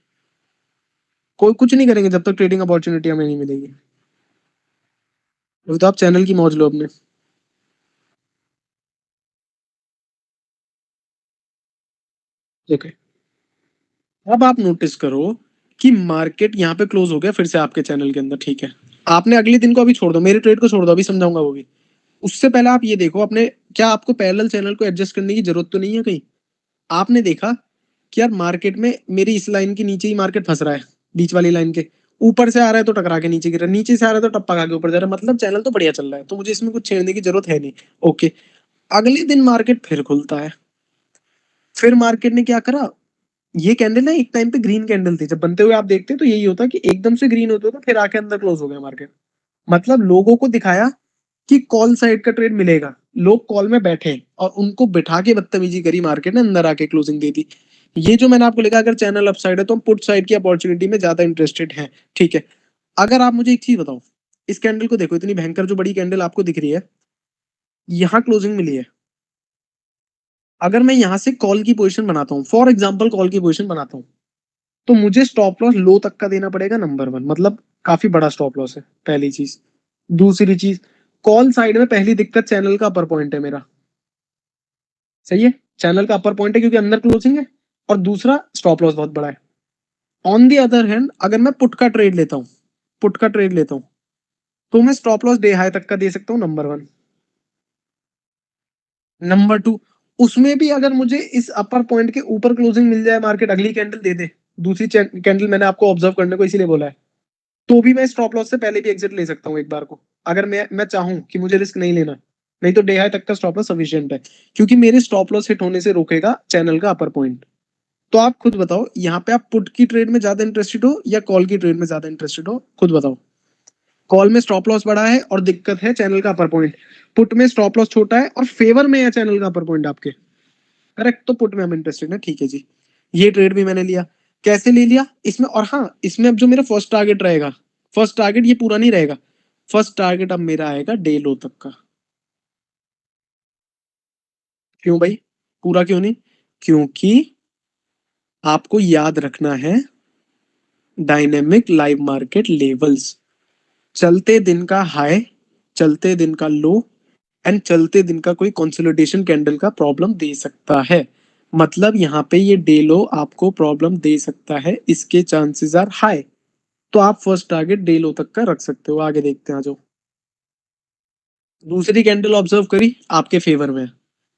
कोई कुछ नहीं करेंगे जब तक ट्रेडिंग अपॉर्चुनिटी हमें नहीं मिलेगी। अभी तो आप चैनल की मौज लो अपने। ओके, अब आप नोटिस करो कि मार्केट यहाँ पे क्लोज हो गया फिर से आपके चैनल के अंदर। ठीक है, आपने अगले दिन को अभी छोड़ दो, मेरे ट्रेड को छोड़ दो, अभी समझाऊंगा वो भी। उससे पहले आप ये देखो अपने, क्या आपको पैरेलल चैनल को एडजस्ट करने की जरूरत तो नहीं है कहीं? आपने देखा कि यार मार्केट में मेरी इस लाइन के नीचे ही मार्केट फंस रहा है, बीच वाली लाइन के ऊपर से आ रहा है तो टकरा के नीचे गिर रहा है, नीचे से आ रहा है तो टप्पा खा के ऊपर जा रहा है, मतलब चैनल तो बढ़िया चल रहा है, तो मुझे इसमें कुछ छेड़ने की जरूरत है नहीं। ओके, अगले दिन मार्केट फिर खुलता है। फिर मार्केट ने क्या करा? ये कैंडल है, एक टाइम पे ग्रीन कैंडल थी, जब बनते हुए आप देखते हैं तो यही होता है कि एकदम से ग्रीन होते होता फिर आके अंदर क्लोज हो गया मार्केट। मतलब लोगों को दिखाया कि कॉल साइड का ट्रेड मिलेगा, लोग कॉल में बैठे और उनको बिठा के बदतमीजी करी, मार्केट ने अंदर आके क्लोजिंग दे दी। ये जो मैंने आपको लिखा, अगर चैनल अपसाइड है तो हम पुट साइड की अपॉर्चुनिटी में ज्यादा इंटरेस्टेड हैं। ठीक है, अगर आप मुझे एक चीज बताओ, इस कैंडल को देखो, इतनी भयंकर जो बड़ी कैंडल आपको दिख रही है, यहाँ क्लोजिंग मिली है। अगर मैं यहाँ से कॉल की पोजीशन बनाता हूँ, फॉर एग्जाम्पल कॉल की पोजीशन बनाता हूँ, तो मुझे स्टॉप लॉस लो तक का देना पड़ेगा, नंबर वन, मतलब काफी बड़ा स्टॉप लॉस है, पहली चीज। दूसरी चीज, कॉल साइड में पहली दिक्कत चैनल का अपर पॉइंट है मेरा। सही है, चैनल का अपर पॉइंट है क्योंकि अंदर क्लोजिंग है, और दूसरा स्टॉप लॉस बहुत बड़ा है। ऑन दी अदर हैंड, अगर मैं पुट का ट्रेड लेता हूँ, पुट का ट्रेड लेता हूँ, तो मैं स्टॉप लॉस डे हाई तक का दे सकता हूँ, नंबर वन। नंबर टू, उसमें भी अगर मुझे इस अपर पॉइंट के ऊपर क्लोजिंग मिल जाए, मार्केट अगली कैंडल दे दे, दूसरी कैंडल मैंने आपको ऑब्जर्व करने को इसीलिए बोला है, तो भी मैं स्टॉप लॉस से पहले भी एग्जिट ले सकता हूँ एक बार को, अगर मैं चाहूं कि मुझे रिस्क नहीं लेना। नहीं तो डे हाई तक का स्टॉप लॉस सफिशियंट है, क्योंकि मेरे स्टॉप लॉस हिट होने से रोकेगा चैनल का अपर पॉइंट। तो आप खुद बताओ, यहाँ पे आप पुट की ट्रेड में ज्यादा इंटरेस्टेड हो या कॉल की ट्रेड में ज्यादा इंटरेस्टेड हो? खुद बताओ। कॉल में स्टॉप लॉस बड़ा है और दिक्कत है चैनल का अपर पॉइंट, पुट में स्टॉप लॉस छोटा है और फेवर में है चैनल का अपर पॉइंट आपके। करेक्ट, तो पुट में हम इंटरेस्टेड है। ठीक है जी, ये ट्रेड भी मैंने लिया। कैसे ले लिया इसमें? और हाँ, इसमें अब जो मेरा फर्स्ट टारगेट रहेगा, फर्स्ट टारगेट ये पूरा नहीं रहेगा, फर्स्ट टारगेट अब मेरा आएगा डे लो तक का। क्यों भाई, पूरा क्यों नहीं? क्योंकि आपको याद रखना है डायनेमिक लाइव मार्केट लेवल्स, चलते दिन का हाई, चलते दिन का लो एंड चलते दिन का कोई कंसोलिडेशन कैंडल का प्रॉब्लम दे सकता है। मतलब यहाँ पे ये डे लो आपको प्रॉब्लम दे सकता है, इसके चांसेस आर हाई। तो आप फर्स्ट टारगेट डे लो तक का रख सकते हो। आगे देखते हैं, आ जाओ। दूसरी कैंडल ऑब्जर्व करी, आपके फेवर में।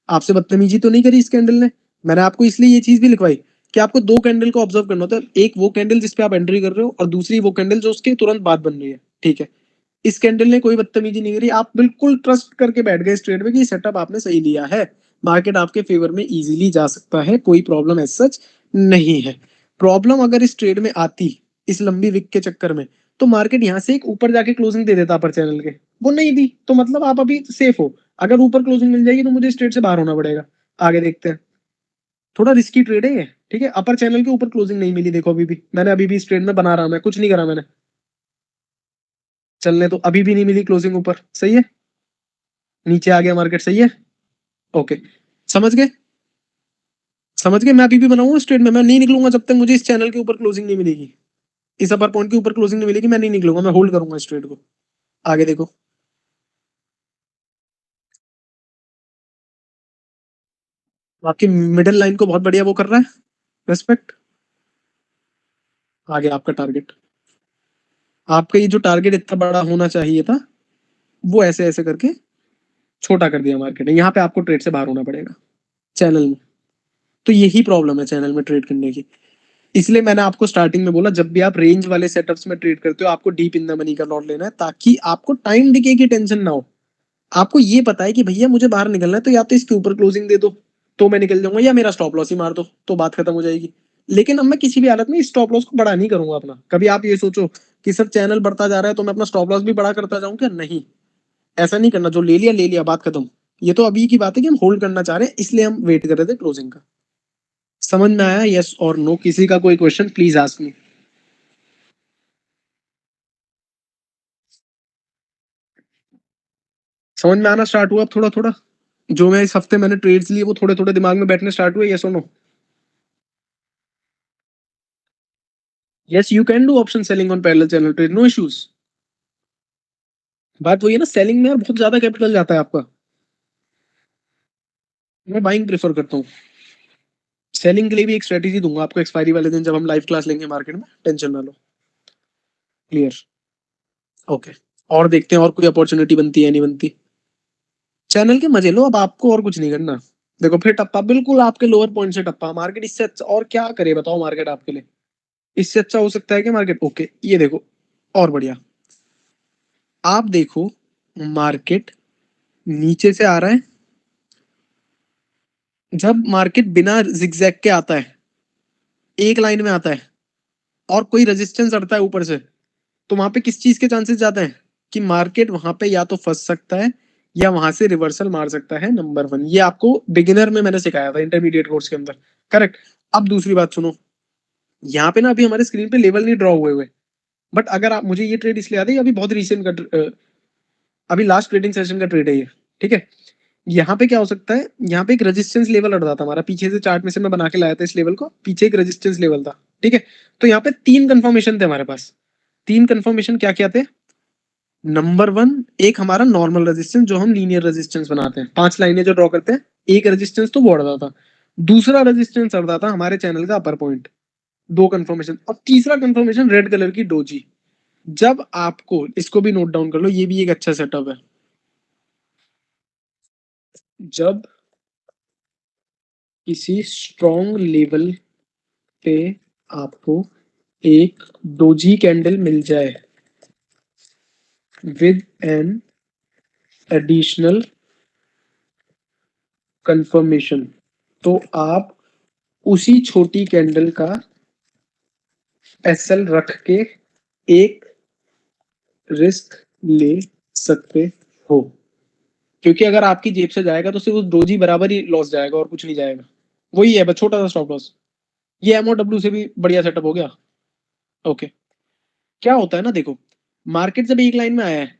आपसे बदतमीजी तो नहीं करी इस कैंडल ने। मैंने आपको इसलिए ये चीज भी लिखवाई कि आपको दो कैंडल को ऑब्जर्व करना होता है, एक वो कैंडल जिसपे आप एंट्री कर रहे हो और दूसरी वो कैंडल जो उसके तुरंत बाद बन रही है। ठीक है, इस कैंडल ने कोई बदतमीजी नहीं करी, आप बिल्कुल ट्रस्ट करके बैठ गए इस ट्रेड में कि सेटअप आपने सही लिया है, मार्केट आपके फेवर में इजीली जा सकता है, कोई प्रॉब्लम एज सच नहीं है। प्रॉब्लम अगर इस ट्रेड में आती इस लंबी विक के चक्कर में, तो मार्केट यहाँ से एक ऊपर जाके क्लोजिंग दे देता अपर चैनल के, वो नहीं दी तो मतलब आप अभी सेफ हो। अगर ऊपर क्लोजिंग मिल जाएगी तो मुझे इस ट्रेड से बाहर होना पड़ेगा। आगे देखते हैं, थोड़ा रिस्की ट्रेड है ये। ठीक है, अपर चैनल के ऊपर क्लोजिंग नहीं मिली, देखो अभी भी मैंने अभी भी इस ट्रेड में बना रहा, मैं कुछ नहीं करा मैंने, चलने तो अभी भी नहीं मिली क्लोजिंग ऊपर, सही है, नीचे आ गया मार्केट, सही है। ओके, समझ गए, समझ गए। मैं अभी भी बनाऊंगा इस ट्रेड में, मैं नहीं निकलूंगा जब तक मुझे इस चैनल के ऊपर क्लोजिंग नहीं मिलेगी, इस अपर पॉइंट के ऊपर क्लोजिंग नहीं मिलेगी, मैं नहीं निकलूंगा, मैं होल्ड करूंगा इस ट्रेड को। आगे देखो, आपकी मिडिल लाइन को बहुत बढ़िया वो कर रहा है, रेस्पेक्ट। आगे आपका टारगेट, आपका ये जो टारगेट इतना बड़ा होना चाहिए था, वो ऐसे ऐसे करके छोटा कर दिया मार्केट ने। यहाँ पे आपको ट्रेड से बाहर होना पड़ेगा चैनल में। तो यही प्रॉब्लम है चैनल में ट्रेड करने की। इसलिए मैंने आपको स्टार्टिंग में बोला, जब भी आप रेंज वाले सेटअप्स में ट्रेड करते हो आपको डीप इन द मनी का लॉट लेना है, ताकि आपको टाइम डिके की टेंशन ना हो। आपको ये पता है कि भैया मुझे बाहर निकलना है, तो या तो इसके ऊपर क्लोजिंग दे दो तो मैं निकल जाऊंगा, या मेरा स्टॉप लॉस ही मार दो तो बात खत्म हो जाएगी। लेकिन अब मैं किसी भी हालत में स्टॉप लॉस को बड़ा नहीं करूंगा अपना। कभी आप ये सोचो कि सर चैनल बढ़ता जा रहा है तो मैं अपना स्टॉप लॉस भी बड़ा करता जाऊं क्या? नहीं, ऐसा नहीं करना। जो ले लिया, बात खत्म। ये तो अभी की बात है कि हम होल्ड करना चाह रहे हैं, इसलिए हम वेट कर रहे थे क्लोजिंग का। समझ में आया? यस और नो? किसी का कोई क्वेश्चन प्लीज आस्क मी। समझ में आना स्टार्ट हुआ अब थोड़ा थोड़ा? जो मैं इस हफ्ते मैंने ट्रेड्स लिए वो थोड़े थोड़े दिमाग में बैठने स्टार्ट हुए, यस और no? Yes, you can do option selling on parallel channel trade, no issues. बात वही है ना, सेलिंग में यार बहुत ज्यादा कैपिटल जाता है आपका। मैं बाइंग प्रेफर करता हूँ। सेलिंग के लिए भी एक स्ट्रेटेजी दूंगा आपको एक्सपायरी वाले दिन, जब हम लाइव क्लास लेंगे मार्केट में, टेंशन ना लो। क्लियर? ओके, और देखते हैं और कोई अपॉर्चुनिटी बनती है नहीं बनती। चैनल के मजे लो, अब आपको और कुछ नहीं करना। देखो फिर टप्पा, बिल्कुल आपके लोअर पॉइंट से टप्पा, मार्केट इससे अच्छा और क्या करे बताओ मार्केट आपके लिए? इससे अच्छा हो सकता है क्या मार्केट? ओके, ये देखो और बढ़िया। आप देखो, मार्केट नीचे से आ रहा है, जब मार्केट बिना जिगजैग के आता है, एक लाइन में आता है और कोई रेजिस्टेंस अड़ता है ऊपर से, तो वहां पे किस चीज के चांसेस ज्यादा है? कि मार्केट वहां पे या तो फंस सकता है या वहां से रिवर्सल मार सकता है, नंबर वन। ये आपको बिगिनर में मैंने सिखाया था इंटरमीडिएट कोर्स के अंदर, करेक्ट। अब दूसरी बात सुनो, यहाँ पे ना अभी हमारे स्क्रीन पे लेवल नहीं ड्रॉ हुए हुए, बट अगर आप, मुझे ये ट्रेड इसलिए याद है, अभी बहुत रिसेंट का, अभी लास्ट ट्रेडिंग सेशन का ट्रेड है ये। ठीक है, यहाँ पे क्या हो सकता है, यहाँ पे एक रेजिस्टेंस लेवल अड़ रहा था हमारा, पीछे से चार्ट में से मैं बना के लाया था इस लेवल को, पीछे एक रेजिस्टेंस लेवल था। ठीक है, तो यहाँ पे तीन कंफर्मेशन थे हमारे पास। तीन कंफर्मेशन क्या क्या थे? नंबर वन, एक हमारा नॉर्मल रेजिस्टेंस जो हम लीनियर रेजिस्टेंस बनाते हैं, पांच लाइनें जो ड्रॉ करते हैं, एक रेजिस्टेंस तो वो अड़ रहा था। दूसरा रेजिस्टेंस अड़ रहा था हमारे चैनल का अपर पॉइंट। दो कंफर्मेशन। और तीसरा कंफर्मेशन रेड कलर की डोजी। जब आपको, इसको भी नोट डाउन कर लो, ये भी एक अच्छा सेटअप है। जब किसी स्ट्रॉन्ग लेवल पे आपको एक डोजी कैंडल मिल जाए विद एन एडिशनल कंफर्मेशन, तो आप उसी छोटी कैंडल का एसएल रख के एक रिस्क ले सकते हो। क्योंकि अगर आपकी जेब से जाएगा तो सिर्फ उस डोजी बराबर ही लॉस जाएगा और कुछ नहीं जाएगा। वही है बस, छोटा सा स्टॉप लॉस। ये एमओडब्ल्यू से भी बढ़िया सेटअप हो गया। ओके, क्या होता है ना, देखो, मार्केट जब एक लाइन में आया है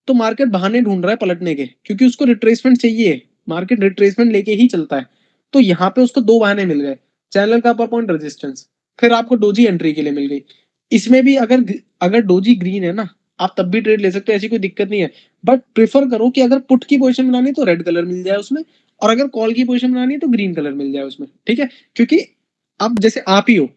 तो मार्केट बहाने ढूंढ रहा है पलटने के, क्योंकि उसको रिट्रेसमेंट चाहिए, मार्केट रिट्रेसमेंट लेके ही चलता है। तो यहाँ पे उसको दो बहाने मिल गए, चैनल का अपर पॉइंट, रेजिस्टेंस, फिर आपको डोजी एंट्री के लिए मिल गई। इसमें भी अगर अगर डोजी ग्रीन है ना, आप तब भी ट्रेड ले सकते हो, ऐसी कोई दिक्कत नहीं है। बट प्रेफर करो कि अगर पुट की पोजीशन बनानी है तो रेड कलर मिल जाए उसमें, और अगर कॉल की पोजीशन बनानी है तो ग्रीन कलर मिल जाए उसमें, ठीक है। क्योंकि अब जैसे आप ही हो,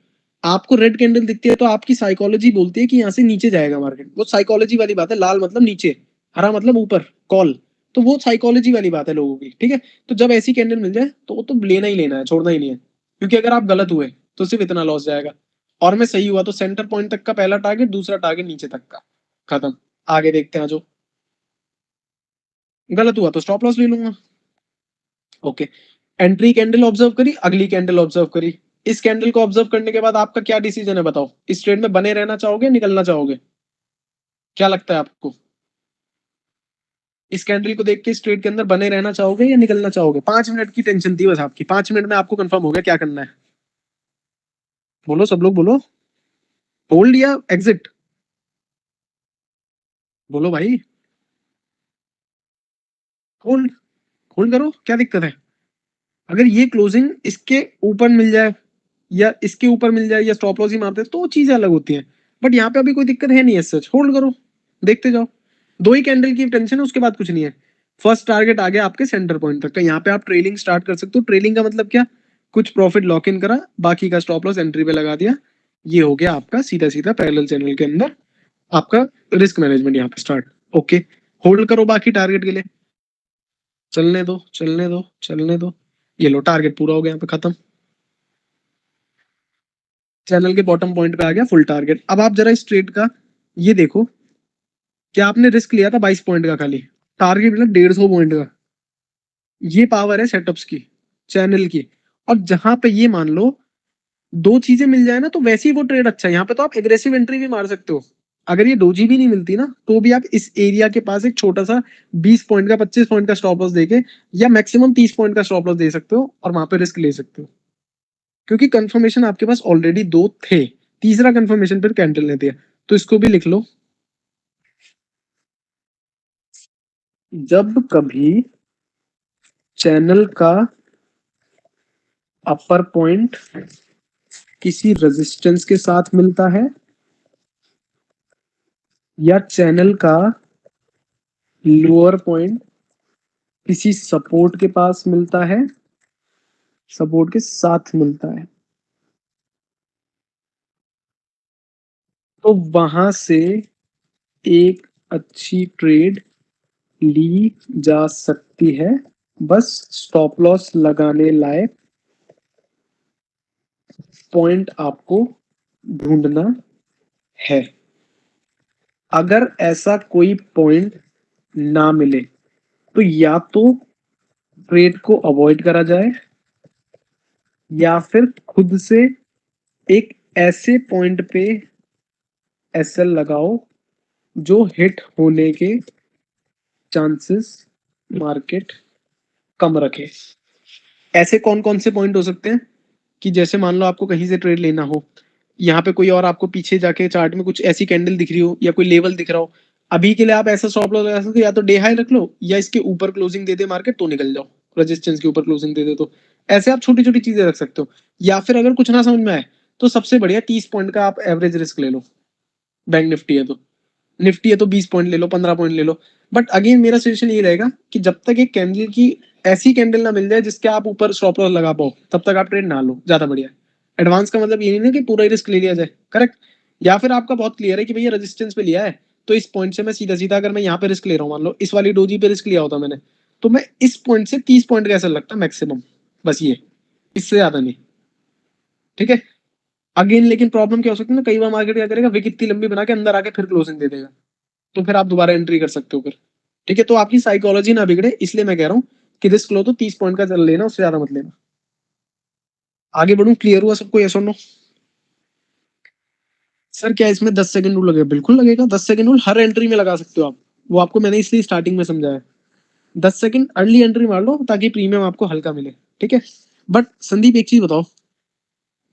आपको रेड कैंडल दिखती है तो आपकी साइकोलॉजी बोलती है कि यहाँ से नीचे जाएगा मार्केट, वो साइकोलॉजी वाली बात है, लाल मतलब नीचे, हरा मतलब ऊपर, कॉल। तो वो साइकोलॉजी वाली बात है लोगों की, ठीक है। तो जब ऐसी कैंडल मिल जाए तो वो तो लेना ही लेना है, छोड़ना ही नहीं है, क्योंकि अगर आप गलत हुए तो सिर्फ इतना लॉस जाएगा, और मैं सही हुआ तो सेंटर पॉइंट तक का पहला टारगेट, दूसरा टारगेट नीचे तक का, खत्म। आगे देखते हैं, जो गलत हुआ तो स्टॉप लॉस ले लूंगा। ओके, एंट्री कैंडल ऑब्जर्व करी, अगली कैंडल ऑब्जर्व करी। इस कैंडल को ऑब्जर्व करने के बाद आपका क्या डिसीजन है बताओ, इस ट्रेड में बने रहना चाहोगे, निकलना चाहोगे, क्या लगता है आपको? इस कैंडल को देख के इस ट्रेड के अंदर बने रहना चाहोगे या निकलना चाहोगे? 5 मिनट की टेंशन थी बस आपकी, 5 मिनट में आपको कंफर्म हो गया क्या करना है। बोलो सब लोग बोलो, होल्ड या एग्जिट, बोलो भाई। होल्ड, होल्ड करो, क्या दिक्कत है? अगर ये क्लोजिंग इसके ऊपर मिल जाए या इसके ऊपर मिल जाए या स्टॉप लॉस ही मारते तो चीजें अलग होती हैं। बट यहाँ पे अभी कोई दिक्कत है नहीं है, सच होल्ड करो, देखते जाओ। दो ही कैंडल की टेंशन है, उसके बाद कुछ नहीं है। फर्स्ट टारगेट आ गया आपके सेंटर पॉइंट तक का, यहाँ पे आप ट्रेलिंग स्टार्ट कर सकते हो। ट्रेलिंग का मतलब क्या, कुछ प्रॉफिट लॉक इन करा, बाकी का स्टॉप लॉस एंट्री पे लगा दिया। ये हो गया आपका सीधा सीधा पैरेलल चैनल के अंदर आपका रिस्क मैनेजमेंट यहाँ पे स्टार्ट। ओके, होल्ड करो बाकी टारगेट के लिए, चलने दो चलने दो चलने दो। ये लो, टारगेट पूरा हो गया यहाँ पे, खत्म। चैनल के बॉटम पॉइंट पे आ गया फुल टारगेट। अब आप जरा इस ट्रेड का ये देखो, क्या आपने रिस्क लिया था 22 पॉइंट का, खाली टारगेट मिला 150 पॉइंट का। ये पावर है सेटअप्स की, चैनल की। और जहां पे ये मान लो दो चीजें मिल जाए ना, तो वैसे ही वो ट्रेड अच्छा है। यहाँ पे तो आप एग्रेसिव एंट्री भी मार सकते हो, अगर ये डोजी भी नहीं मिलती ना तो भी आप इस एरिया के पास एक छोटा सा 20 पॉइंट का 25 पॉइंट का स्टॉप लॉस देके, या मैक्सिमम 30 पॉइंट का स्टॉप लॉस दे सकते हो और वहां पे रिस्क ले सकते हो, क्योंकि कंफर्मेशन आपके पास ऑलरेडी दो थे, तीसरा कंफर्मेशन फिर कैंडल ने दिया। तो इसको भी लिख लो, जब कभी चैनल का अपर पॉइंट किसी रेजिस्टेंस के साथ मिलता है या चैनल का लोअर पॉइंट किसी सपोर्ट के पास मिलता है, सपोर्ट के साथ मिलता है, तो वहां से एक अच्छी ट्रेड ली जा सकती है। बस स्टॉप लॉस लगाने लायक पॉइंट आपको ढूंढना है। अगर ऐसा कोई पॉइंट ना मिले तो या तो ट्रेड को अवॉइड करा जाए, या फिर खुद से एक ऐसे पॉइंट पे एसएल लगाओ जो हिट होने के चांसेस मार्केट कम रखे। ऐसे कौन कौन से पॉइंट हो सकते हैं कि जैसे मान लो आपको कहीं से ट्रेड लेना हो, यहाँ पे कोई और आपको पीछे जाके चार्ट में कुछ ऐसी कैंडल दिख रही हो या कोई लेवल दिख रहा हो, अभी के लिए आप ऐसा स्टॉप लॉस लगा सकते हो, या तो डे हाई रख लो या इसके ऊपर क्लोजिंग दे दे मार्केट तो निकल जाओ, रेजिस्टेंस के ऊपर क्लोजिंग दे दे तो। ऐसे आप छोटी छोटी चीजें रख सकते हो। या फिर अगर कुछ ना समझ में आए तो सबसे बढ़िया 30 पॉइंट का आप एवरेज रिस्क ले लो, बैंक निफ्टी है तो, निफ्टी है तो 20 पॉइंट ले लो, 15 पॉइंट ले लो। बट अगेन मेरा सजेशन ये रहेगा कि जब तक एक कैंडल की ऐसी कैंडल ना मिल जाए जिसके आप ऊपर स्टॉप लॉस लगा पाओ, तब तक आप ट्रेड ना लो, ज्यादा बढ़िया है। एडवांस का मतलब ये नहीं ना कि पूरा ही रिस्क ले लिया जाए, करेक्ट। या फिर आपका बहुत क्लियर है कि भैया रेजिस्टेंस पे लिया है, तो इस पॉइंट से मैं सीधा सीधा अगर मैं यहाँ पे रिस्क ले रहा हूँ, मान लो इस वाली डोजी पे रिस्क लिया होता मैंने, तो मैं इस पॉइंट से 30 पॉइंट का ऐसा लगता मैक्सिमम, बस ये, इससे ज्यादा नहीं, ठीक है। अगेन लेकिन प्रॉब्लम क्या हो सकती है ना, कई बार मार्केट क्या करेगा, विक इतनी लंबी बना के अंदर आके फिर क्लोजिंग दे देगा, तो फिर आप दोबारा एंट्री कर सकते हो फिर, ठीक है। तो आपकी साइकोलॉजी ना बिगड़े, इसलिए मैं कह रहा हूँ कि रिस्क लो तो 30 पॉइंट का चल लेना, उससे ज्यादा मत लेना। आगे बढ़ू, क्लियर हुआ सबको, यस और नो? सर क्या इसमें 10 सेकंड रूल लगेगा? बिल्कुल लगेगा, 10 सेकंड रूल हर एंट्री में लगा सकते हो आप, वो आपको मैंने इसलिए स्टार्टिंग में समझाया। 10 सेकंड अर्ली एंट्री मार लो ताकि प्रीमियम आपको हल्का मिले, ठीक है। बट संदीप एक चीज बताओ,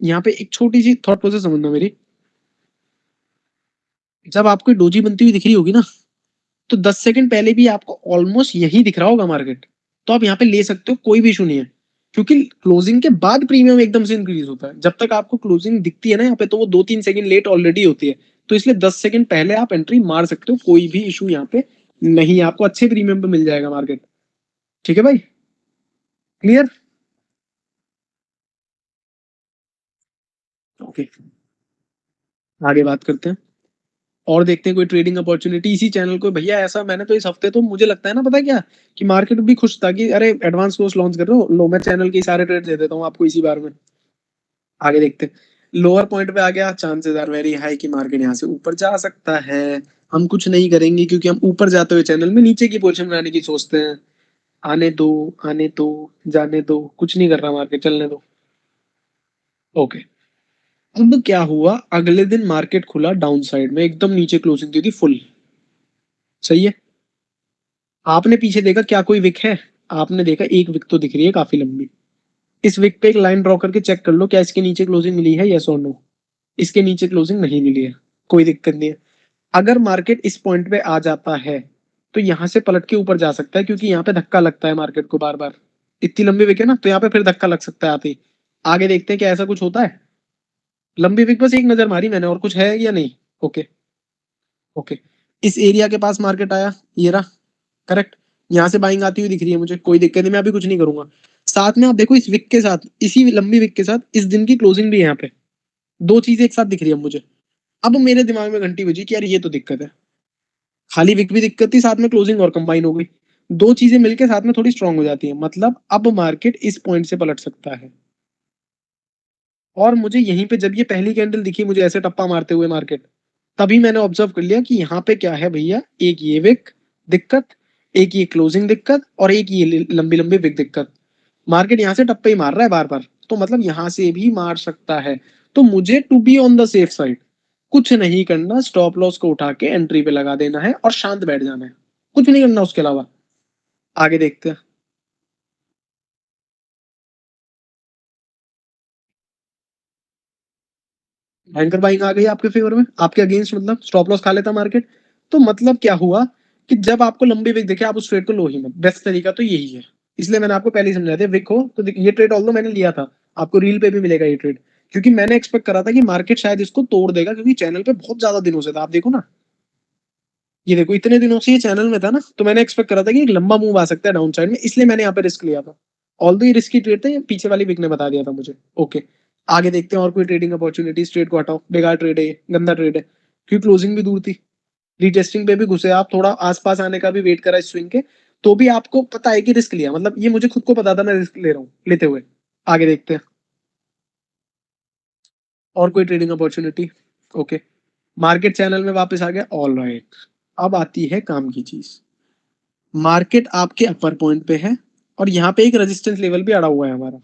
यहाँ पे एक छोटी सी थॉट प्रोसेस समझना मेरी। जब आपको डोजी बनती हुई दिख रही होगी ना, तो 10 सेकंड पहले भी आपको ऑलमोस्ट यही दिख रहा होगा मार्केट, तो आप यहाँ पे ले सकते हो, कोई भी इशू नहीं है। क्योंकि क्लोजिंग के बाद प्रीमियम एकदम से इंक्रीज होता है, जब तक आपको क्लोजिंग दिखती है ना यहाँ पे, तो वो 2-3 सेकंड लेट ऑलरेडी होती है। तो इसलिए 10 सेकंड पहले आप एंट्री मार सकते हो, कोई भी इशू यहाँ पे नहीं, आपको अच्छे प्रीमियम पे मिल जाएगा मार्केट। ठीक है भाई, क्लियर? ओके, आगे बात करते हैं और देखते हैं कोई ट्रेडिंग अपॉर्चुनिटी इसी चैनल को। भैया ऐसा मैंने तो इस हफ्ते तो मुझे लगता है ना, पता है क्या, कि मार्केट भी खुश था कि अरे एडवांस कोर्स लॉन्च कर रहे हो, लो मैं चैनल के सारे ट्रेड दे देता हूँ आपको इसी बार में। आगे देखते हैं, लोअर पॉइंट पे आ गया, चांसेस आर वेरी हाई कि मार्केट यहाँ से ऊपर जा सकता है। हम कुछ नहीं करेंगे क्योंकि हम ऊपर जाते हुए चैनल में नीचे की पोजीशन बनाने की सोचते हैं। आने दो, आने दो, जाने दो, कुछ नहीं कर रहा मार्केट, चलने दो। ओके, अब क्या हुआ, अगले दिन मार्केट खुला डाउन साइड में, एकदम नीचे क्लोजिंग दी थी फुल। सही है, आपने पीछे देखा क्या कोई विक है? आपने देखा एक विक तो दिख रही है काफी लंबी। इस विक पे एक लाइन ड्रॉ करके चेक कर लो, क्या इसके नीचे क्लोजिंग मिली है, यस और नो? इसके नीचे क्लोजिंग नहीं मिली है, कोई दिक्कत नहीं है। अगर मार्केट इस पॉइंट पे आ जाता है तो यहाँ से पलट के ऊपर जा सकता है, क्योंकि यहाँ पे धक्का लगता है मार्केट को बार बार। इतनी लंबी विक है ना, तो यहाँ पे फिर धक्का लग सकता है आते ही। आगे देखते हैं क्या ऐसा कुछ होता है। लंबी विक बस एक नजर मारी मैंने, और कुछ है या नहीं? ओके, ओके, इस एरिया के पास मार्केट आया, ये रहा, करेक्ट। यहाँ से बाइंग आती हुई दिख रही है मुझे, कोई दिक्कत नहीं, मैं अभी कुछ नहीं करूंगा। साथ में आप देखो इस विक के साथ, इसी लंबी विक के साथ इस दिन की क्लोजिंग भी है यहाँ पे, दो चीजें एक साथ दिख रही है मुझे। अब मेरे दिमाग में घंटी बजी कि यार ये तो दिक्कत है, खाली विक भी दिक्कत थी, साथ में क्लोजिंग और कंबाइन हो गई, दो चीजें मिलकर साथ में थोड़ी स्ट्रांग हो जाती है, मतलब अब मार्केट इस पॉइंट से पलट सकता है। और मुझे यहीं पे जब ये पहली कैंडल दिखी मुझे ऐसे टप्पा मारते हुए मार्केट, तभी मैंने ऑब्जर्व कर लिया कि यहाँ पे क्या है भैया, एक ये विक दिक्कत, एक ये क्लोजिंग दिक्कत, और एक ये लंबी लंबी विक दिक्कत। मार्केट यहाँ से टप्पे ही मार रहा है बार बार, तो मतलब यहाँ से भी मार सकता है। तो मुझे to be on the safe side कुछ नहीं करना, स्टॉप लॉस को उठा के एंट्री पे लगा देना है और शांत बैठ जाना है, कुछ नहीं करना उसके अलावा। आगे देखते हैं। भयंकर बाइंग आ गई आपके फेवर में, आपके अगेंस्ट, मतलब स्टॉप लॉस खा लेता मार्केट। तो मतलब क्या हुआ कि जब आपको लंबी विक दिखे आप उस ट्रेड को लो ही मत, बेस्ट तरीका तो यही है। इसलिए मैंने आपको पहले ही समझाया था, विक हो तो ये ट्रेड ऑल्दो मैंने लिया था, आपको रील पे भी मिलेगा ये ट्रेड, क्योंकि मैंने एक्सपेक्ट करा था कि मार्केट शायद इसको तोड़ देगा, क्योंकि चैनल पे बहुत ज्यादा दिनों से था, आप देखो ना, ये देखो इतने दिनों से ये चैनल में था ना, तो मैंने एक्सपेक्ट करा था कि एक लंबा मूव आ सकता है डाउन साइड में, इसलिए मैंने यहाँ पे रिस्क लिया था। ऑल्दो ये रिस्की ट्रेड था, ये पीछे वाली विक ने बता दिया था मुझे। ओके, आगे देखते हैं और कोई ट्रेडिंग अपॉर्चुनिटीज। ट्रेड को हटाओ, बेकार ट्रेड है ये, गंदा ट्रेड है, क्योंकि क्लोजिंग भी दूर थी। रीटेस्टिंग पे भी घुसे आप, थोड़ा आसपास आने का भी वेट करा इस स्विंग के, तो भी आपको पता है कि रिस्क लिया, मतलब ये मुझे खुद को पता था मैं रिस्क ले रहा हूँ लेते हुए। आगे देखते हैं और कोई trading opportunity. Okay, market channel में वापस आ गया, ऑल राइट। अब आती है काम की चीज, मार्केट आपके अपर पॉइंट पे है और यहाँ पे एक रेजिस्टेंस लेवल भी अड़ा हुआ है हमारा,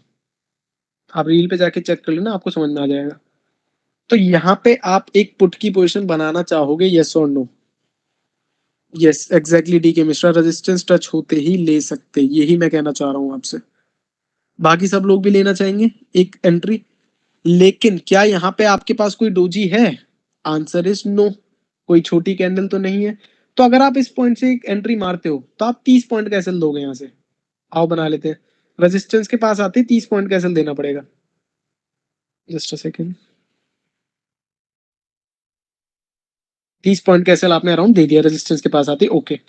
आप रील पे जाके चेक कर लेना, आपको समझ में आ जाएगा। तो यहाँ पे आप एक पुट की पोजीशन बनाना चाहोगे, यस और नो? यस एग्जैक्टली, डी के मिश्रा, रेजिस्टेंस टच होते ही ले सकते, यही मैं कहना चाह रहा हूँ आपसे। बाकी सब लोग भी लेना चाहेंगे एक एंट्री, लेकिन क्या यहाँ पे आपके पास कोई डोजी है? आंसर इज नो, कोई छोटी कैंडल तो नहीं है। तो अगर आप इस पॉइंट से एक एंट्री मारते हो तो आप 30 पॉइंट कैसे दोगे यहाँ से? आओ बना लेते हैं, रेजिस्टेंस के पास आते 30 पॉइंट कैसे देना पड़ेगा। जस्ट अ सेकेंड, 30 पॉइंट कैसे आपने अराउंड दे दिया रेजिस्टेंस के पास आते, ओके।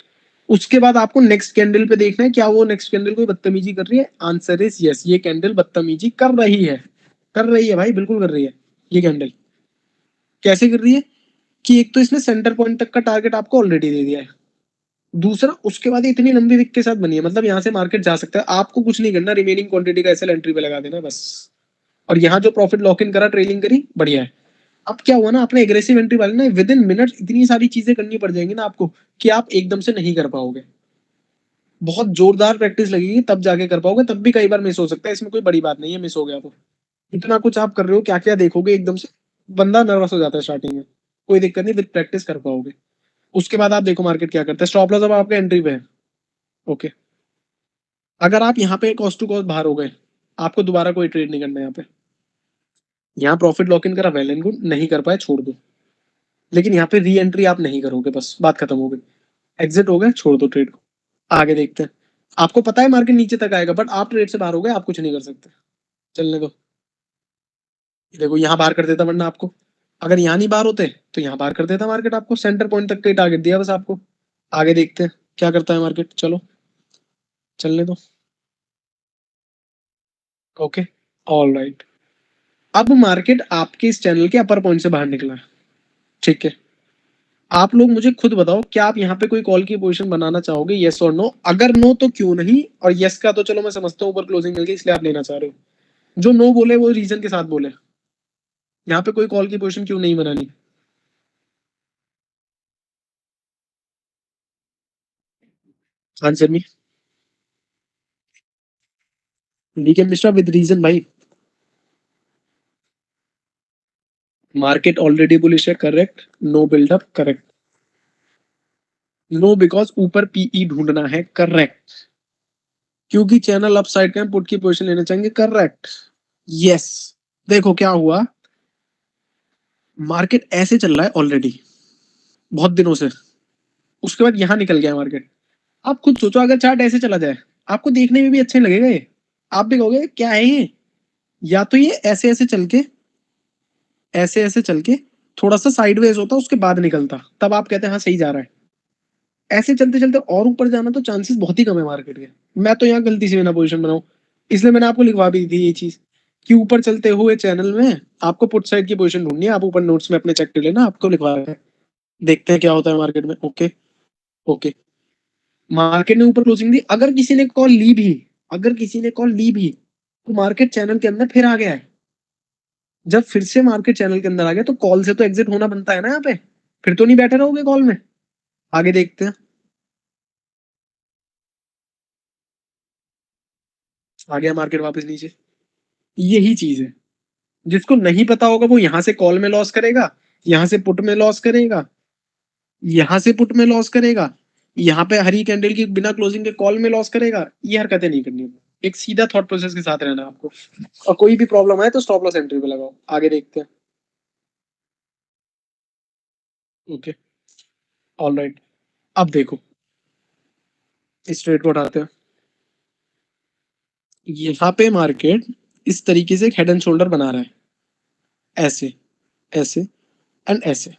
उसके बाद आपको नेक्स्ट कैंडल पे देखना है, क्या वो नेक्स्ट कैंडल कोई बदतमीजी कर रही है? आंसर इज यस, ये कैंडल बदतमीजी कर रही है, कर रही है भाई, बिल्कुल कर रही है। ये कैंडल कैसे कर रही है कि एक तो इसने सेंटर पॉइंट तक का टारगेट आपको ऑलरेडी दे दिया है, दूसरा उसके बाद इतनी लंबी विक के साथ बनी है, मतलब यहाँ से मार्केट जा सकता है, आपको कुछ नहीं करना, रिमेनिंग क्वांटिटी का एसएल एंट्री पे लगा देना बस। और यहाँ जो प्रॉफिट लॉक इन करा, ट्रेलिंग करी, बढ़िया है। अब क्या हुआ ना, आपने एग्रेसिव एंट्री वाले ना, विद इन मिनट इतनी सारी चीजें करनी पड़ जाएंगी ना आपको, कि आप एकदम से नहीं कर पाओगे, बहुत जोरदार प्रैक्टिस लगेगी तब जाके कर पाओगे, तब भी कई बार मिस हो सकता है, इसमें कोई बड़ी बात नहीं है मिस हो गया तो। इतना कुछ आप कर रहे हो, क्या क्या देखोगे एकदम से, बंदा नर्वस हो जाता है स्टार्टिंग में, कोई दिक्कत नहीं, विद प्रैक्टिस कर पाओगे। उसके बाद आप देखो मार्केट क्या करता है, स्टॉप लॉस अब आपका एंट्री पे है। ओके, अगर आप यहाँ पे कॉस्ट टू कॉस्ट बाहर हो गए, आपको दोबारा कोई ट्रेड नहीं करना यहाँ पे, यहाँ प्रॉफिट लॉक इन करा, वेल एंड गुड, नहीं कर पाए छोड़ दो। लेकिन यहाँ पे री एंट्री आप नहीं करोगे, बस बात खत्म हो गई। एग्जिट हो गया, छोड़ दो ट्रेड को। आगे देखते हैं। आपको पता है मार्केट नीचे तक आएगा, बट आप ट्रेड से बाहर हो गए, आप कुछ नहीं कर सकते। चलने दो। देखो यहाँ बाहर कर देता, वरना आपको अगर यहाँ नहीं बाहर होते तो यहाँ बाहर कर देता मार्केट आपको। सेंटर पॉइंट तक का टारगेट दिया बस आपको। आगे देखते हैं क्या करता है मार्केट। चलो चलने दो। Okay, all right. अब मार्केट आपके इस चैनल के अपर पॉइंट से बाहर निकला है, ठीक है। आप लोग मुझे खुद बताओ, क्या आप यहाँ पे कोई कॉल की पोजीशन बनाना चाहोगे, यस और नो? अगर नो तो क्यों नहीं, और यस का तो चलो मैं समझता हूँ ऊपर क्लोजिंग मिल गई इसलिए आप लेना चाह रहे हो। जो नो बोले वो रीजन के साथ बोले। यहाँ पे कोई कॉल की पोजीशन क्यों नहीं बनानी? Answer me. VK Mishra with reason भाई। मार्केट ऑलरेडी बुलिश है, correct. No buildup, correct. No because ऊपर पीई ढूंढना है, करेक्ट। क्योंकि चैनल अप साइड का पुट की पोजीशन लेना चाहेंगे, करेक्ट। यस। देखो क्या हुआ, मार्केट ऐसे चल रहा है ऑलरेडी बहुत दिनों से, उसके बाद यहां निकल गया मार्केट। आप खुद सोचो, अगर चार्ट ऐसे चला जाए आपको देखने में भी अच्छा लगेगा ये। आप भी कहोगे क्या है ये। या तो ये ऐसे ऐसे चल के, ऐसे ऐसे चल के थोड़ा सा साइडवेज होता उसके बाद निकलता, तब आप कहते हैं हाँ सही जा रहा है। ऐसे चलते चलते और ऊपर जाना तो चांसेस बहुत ही कम है मार्केट के। मैं तो यहाँ गलती से बिना पोजीशन बनाऊं, इसलिए मैंने आपको लिखवा भी दी थी ये चीज कि ऊपर चलते हुए चैनल में आपको पुट साइड की पोजीशन ढूंढनी है। आप ऊपर नोट्स में अपने चेक कर लेना, आपको लिखवा रहे हैं। देखते हैं क्या होता है मार्केट में। ओके। ओके। मार्केट ने ऊपर क्लोजिंग दी, अगर किसी ने कॉल ली भी, अगर किसी ने कॉल ली भी तो मार्केट चैनल के अंदर फिर आ गया है। जब फिर से मार्केट चैनल के अंदर आ गया तो कॉल से तो एग्जिट होना बनता है ना यहाँ पे। फिर तो नहीं बैठे रहोगे कॉल में। आगे देखते हैं। आ गया मार्केट वापस नीचे। यही चीज है, जिसको नहीं पता होगा वो यहाँ से कॉल में लॉस करेगा, यहाँ से पुट में लॉस करेगा, यहाँ से पुट में लॉस करेगा, यहाँ पे हरी कैंडल की बिना क्लोजिंग के कॉल में लॉस करेगा। ये हरकतें नहीं करनी। एक सीधा थॉट प्रोसेस के साथ रहना आपको। और कोई भी प्रॉब्लम आए तो स्टॉप लॉस एंट्री पे लगाओ। आगे देखते हैं। Okay, all right. अब देखो, इस ट्रेड को उठाते हैं। यहाँ पे मार्केट इस तरीके से हेड एंड शोल्डर बना रहा है, ऐसे, ऐसे एंड ऐसे।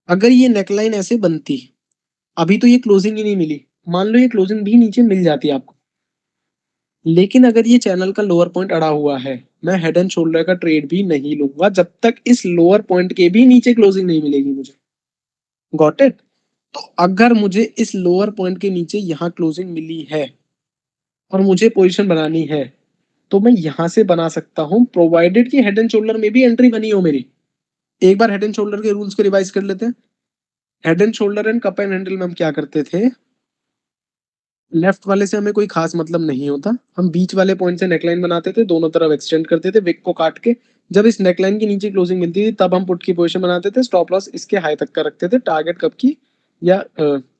अगर ये नेकलाइन ऐसे बनती, अभी तो ये क्लोजिंग ही नहीं मिली, मान लो ये क्लोजिंग भी नीचे मिल जाती आपको, लेकिन अगर ये चैनल का लोअर पॉइंट अड़ा हुआ है, मैं हेड एंड शोल्डर का ट्रेड भी नहीं लूंगा जब तक इस लोअर पॉइंट के भी नीचे क्लोजिंग नहीं मिलेगी मुझे। Got it? तो अगर मुझे इस लोअर पॉइंट के नीचे यहाँ क्लोजिंग मिली है और मुझे पोजीशन बनानी है, तो मैं यहां से बना सकता हूं, प्रोवाइडेड कि हेड एंड शोल्डर में भी एंट्री बनी हो मेरी। एक बार हेड एंड शोल्डर के रूल्स को रिवाइज कर लेते हैं। Head and shoulder and cup and handle में हम क्या करते थे, लेफ्ट वाले से हमें कोई खास मतलब नहीं होता, हम बीच वाले पॉइंट से नेकलाइन बनाते थे, दोनों तरफ एक्सटेंड करते थे विक को काट के। जब इस नेकलाइन के नीचे क्लोजिंग मिलती थी तब हम पुट की पोजीशन बनाते थे, स्टॉप लॉस इसके हाई तक का रखते थे, टारगेट कब की, या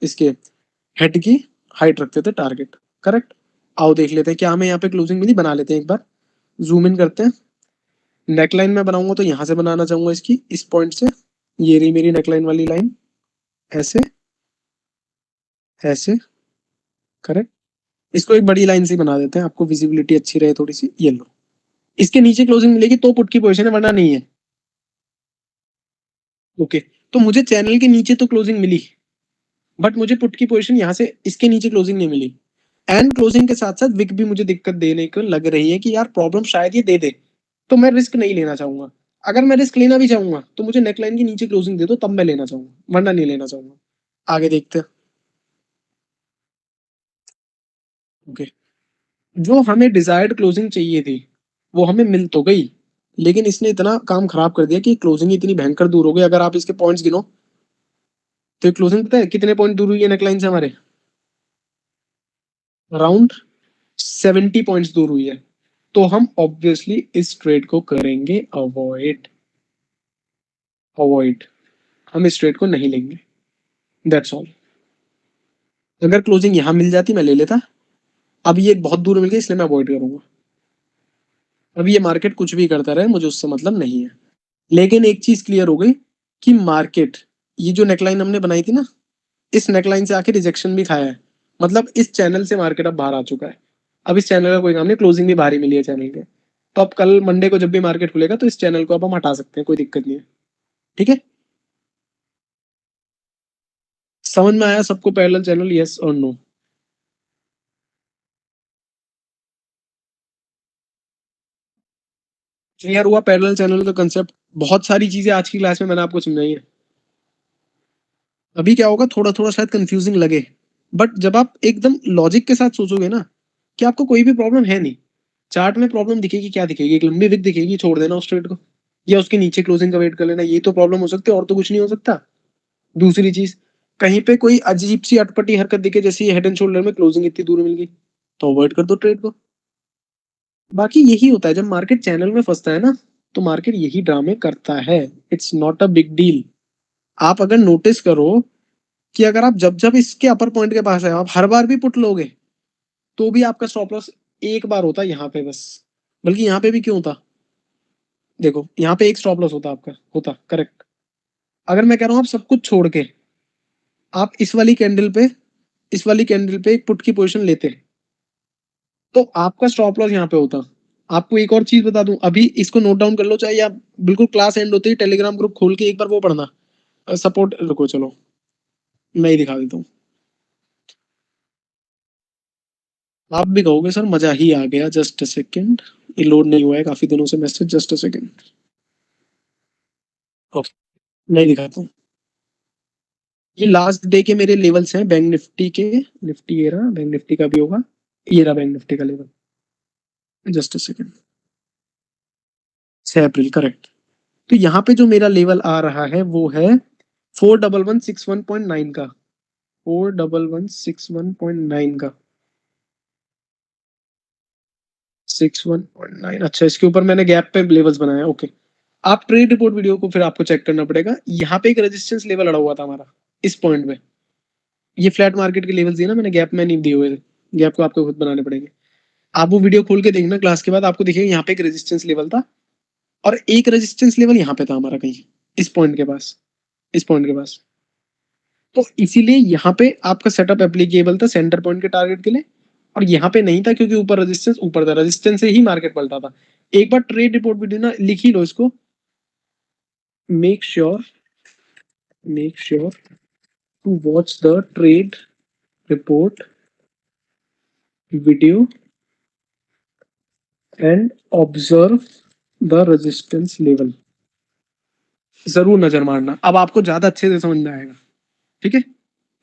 इसके हेड की हाइट रखते थे टारगेट। करेक्ट। आओ देख लेते हैं क्या हमें यहाँ पे क्लोजिंग मिली, बना लेते हैं एक बार। जूम इन करते हैं। नेकलाइन में बनाऊंगा तो यहाँ से बनाना चाहूंगा, इसकी इस पॉइंट से। ये रही मेरी नेकलाइन वाली लाइन, ऐसे, ऐसे। करेक्ट। इसको एक बड़ी लाइन से बना देते हैं, आपको विजिबिलिटी अच्छी रहे थोड़ी सी। ये लो, इसके नीचे क्लोजिंग मिलेगी तो पुट की पोजीशन है, वरना नहीं है। ओके। तो मुझे चैनल के नीचे तो क्लोजिंग मिली, बट मुझे पुट की पोजीशन यहाँ से इसके नीचे क्लोजिंग नहीं मिली। एंड क्लोजिंग के साथ साथ विक भी मुझे दिक्कत देने को लग रही है कि यार प्रॉब्लम शायद ये दे दे, तो मैं रिस्क नहीं लेना चाहूंगा। अगर मैं रिस्क लेना भी चाहूंगा तो मुझे नेकलाइन के नीचे क्लोजिंग दे दो, तब मैं लेना चाहूंगा, वरना नहीं लेना चाहूंगा। आगे देखते हैं। ओके। जो हमें डिजायर्ड क्लोजिंग चाहिए थी वो हमें मिल तो गई, लेकिन इसने इतना काम खराब कर दिया कि क्लोजिंग इतनी भयंकर दूर हो गई। अगर आप इसके पॉइंट्स गिनो तो क्लोजिंग पता है कितने पॉइंट दूर हुई है नेकलाइन से हमारे? अराउंड 70 पॉइंट्स दूर हुई है। तो हम ऑब्वियसली इस ट्रेड को करेंगे अवॉइड। अवॉइड। हम इस ट्रेड को नहीं लेंगे, दैट्स ऑल। अगर क्लोजिंग यहां मिल जाती मैं ले लेता, अब ये बहुत दूर मिल गई इसलिए मैं अवॉइड करूंगा। अब ये मार्केट कुछ भी करता रहे, मुझे उससे मतलब नहीं है। लेकिन एक चीज क्लियर हो गई, कि मार्केट, ये जो नेकलाइन हमने बनाई थी ना, इस नेकलाइन से आके रिजेक्शन भी खाया है, मतलब इस चैनल से मार्केट अब बाहर आ चुका है। अब इस चैनल का कोई काम नहीं, क्लोजिंग भी बाहर ही मिली है चैनल के। तो अब कल मंडे को जब भी मार्केट खुलेगा तो इस चैनल को अब हम हटा सकते हैं, कोई दिक्कत नहीं है। ठीक है, समझ में आया सबको पैरेलल चैनल, यस और नो? क्लियर हुआ पैरेलल चैनल का कंसेप्ट? बहुत सारी चीजें आज की क्लास में मैंने आपको समझाई है। अभी क्या होगा, थोड़ा थोड़ा शायद कंफ्यूजिंग लगे, बट जब आप एकदम लॉजिक के साथ सोचोगे ना कि आपको कोई भी प्रॉब्लम है नहीं, चार्ट में प्रॉब्लम दिखेगी, क्या दिखेगी, एक लंबी विक दिखेगी, छोड़ देना उस ट्रेड को, या उसके नीचे क्लोजिंग का वेट कर लेना, ये तो प्रॉब्लम हो सकती है, और तो कुछ नहीं हो सकता। दूसरी चीज, कहीं पे कोई अजीब सी अटपटी हरकत दिखे, जैसे हेड एंड शोल्डर में क्लोजिंग इतनी दूर मिल गई, तो अवॉइड कर दो ट्रेड को। बाकी यही होता है जब मार्केट चैनल में फंसता है ना, तो मार्केट यही ड्रामे करता है। It's not a big deal. आप अगर नोटिस करो कि अगर आप जब जब इसके अपर पॉइंट के पास है, आप हर बार भी पुट लोगे, तो भी आपका स्टॉप लॉस एक बार होता है यहाँ पे बस। बल्कि यहाँ पे भी क्यों होता, देखो यहाँ पे एक स्टॉप लॉस होता आपका, होता करेक्ट। अगर मैं कह रहा हूँ आप सब कुछ छोड़ के आप इस वाली कैंडल पे एक पुट की पोजीशन लेते, तो आपका स्टॉप लॉस यहाँ पे होता। आपको एक और चीज बता दूं, अभी इसको नोट डाउन कर लो, चाहे आप बिल्कुल क्लास एंड होते ही टेलीग्राम ग्रुप खोल के एक बार वो पढ़ना, सपोर्ट, रुको चलो मैं ही दिखा देता हूँ। आप भी कहोगे सर मजा ही आ गया, जस्ट अ सेकेंड, ये लोड नहीं हुआ है काफी दिनों से message, just a second. Okay, नहीं दिखाता हूँ। ये लास्ट डे के मेरे लेवल्स हैं बैंक निफ्टी के, निफ्टी ये रहा, बैंक निफ्टी का भी होगा, ये रहा बैंक निफ्टी का level, just a second, 6 April correct. तो यहाँ पे जो मेरा लेवल आ रहा है वो है 41161.9 का, 41161.9 का, 61.9। अच्छा, इसके ऊपर मैंने गैप पे लेवल्स बनाया, ओके। आप ट्रेड रिपोर्ट वीडियो को फिर आपको चेक करना पड़ेगा, यहाँ पे एक रेजिस्टेंस लेवल अड़ा हुआ था हमारा इस पॉइंट पे। ये फ्लैट मार्केट के लेवल्स दिए ना मैंने, गैप में नहीं दिए हुए थे, गैप को आपको खुद बनाने पड़ेंगे। आप वो वीडियो खोल के देखना क्लास के बाद, आपको दिखेगा यहाँ पे एक रेजिस्टेंस लेवल था, और एक रेजिस्टेंस लेवल यहाँ पे था हमारा कहीं इस पॉइंट के पास, इस पॉइंट के पास। तो इसीलिए यहाँ पे आपका सेटअप एप्लीकेबल था सेंटर पॉइंट के टारगेट के लिए, और यहाँ पे नहीं था क्योंकि ऊपर रेजिस्टेंस, ऊपर था रेजिस्टेंस से ही मार्केट पलटा था। एक बार ट्रेड रिपोर्ट भी देना, लिख ही लो इसको, make sure, make sure to watch the trade report video and observe the resistance level. जरूर नजर मारना, अब आपको ज्यादा अच्छे से समझ में आएगा। ठीक है,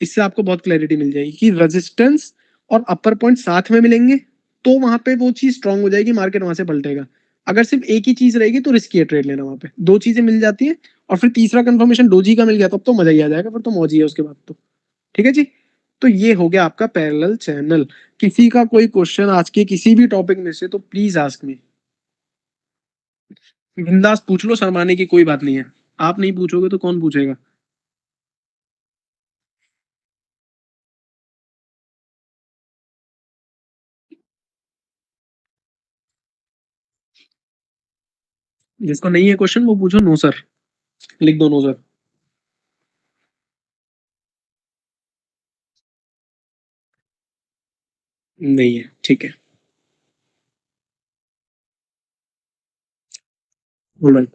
इससे आपको बहुत क्लैरिटी मिल जाएगी कि रेजिस्टेंस और अपर पॉइंट साथ में मिलेंगे तो वहां पे वो चीज स्ट्रांग हो जाएगी, मार्केट वहां से पलटेगा। अगर सिर्फ एक ही चीज रहेगी तो रिस्की है ट्रेड लेना, वहां पे दो चीजें मिल जाती है, और फिर तीसरा कंफर्मेशन डोजी का मिल गया तब तो मजा ही आ जाएगा, फिर तो मौज ही है उसके बाद तो। ठीक है जी, तो ये हो गया आपका पैरेलल चैनल। किसी का कोई क्वेश्चन आज के किसी भी टॉपिक में से तो प्लीज आस्क मी, बिंदास पूछ लो, शर्माने की कोई बात नहीं है। आप नहीं पूछोगे तो कौन पूछेगा? जिसको नहीं है क्वेश्चन वो पूछो नो सर, लिख दो नो सर। नहीं है, ठीक है। Alright.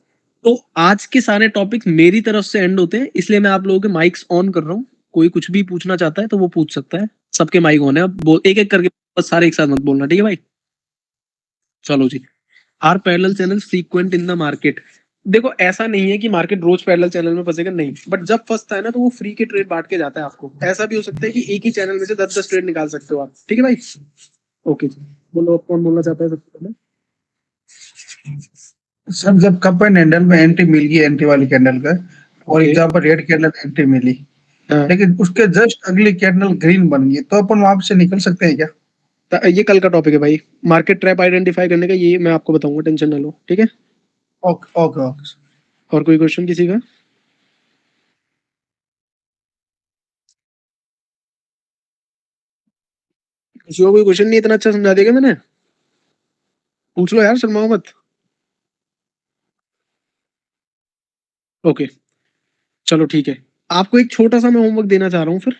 तो आज के सारे टॉपिक मेरी तरफ से एंड होते हैं, इसलिए मैं आप लोगों के माइक्स ऑन कर रहा हूँ। कोई कुछ भी पूछना चाहता है तो वो पूछ सकता है, सबके माइक ऑन है, अब एक एक करके, बस सारे एक साथ मत बोलना, ठीक है भाई? चलो जी। Are parallel channel frequent in the market? देखो ऐसा नहीं है कि मार्केट रोज पैरेलल चैनल में फंसेगा, नहीं, बट जब फंसता है ना तो वो फ्री के ट्रेड बांट के जाता है आपको। ऐसा भी हो सकता है कि एक ही चैनल में से 10-10 ट्रेड निकाल सकते हो आप, ठीक है भाई? ओके जी, बोलो अब कौन बोलना चाहता है सबसे पहले? सर जब कप एंड हैंडल में एंट्री मिल गई, एंट्री वाली कैंडल का, और ओके, जहाँ पर रेड कैंडल एंट्री मिली, हाँ, लेकिन उसके जस्ट अगली कैंडल ग्रीन बन गई, तो अपन वहां से निकल सकते हैं क्या? तो ये कल का टॉपिक है भाई, मार्केट ट्रैप आइडेंटिफाई करने का, ये मैं आपको बताऊंगा, टेंशन ना लो, ठीक है? Okay okay okay. और कोई क्वेश्चन किसी का? किसी को कोई क्वेश्चन नहीं, इतना अच्छा समझा देगा मैंने? पूछ लो यार, शर्माओ मत। ओके, चलो ठीक है, आपको एक छोटा सा मैं होमवर्क देना चाह रहा हूँ फिर,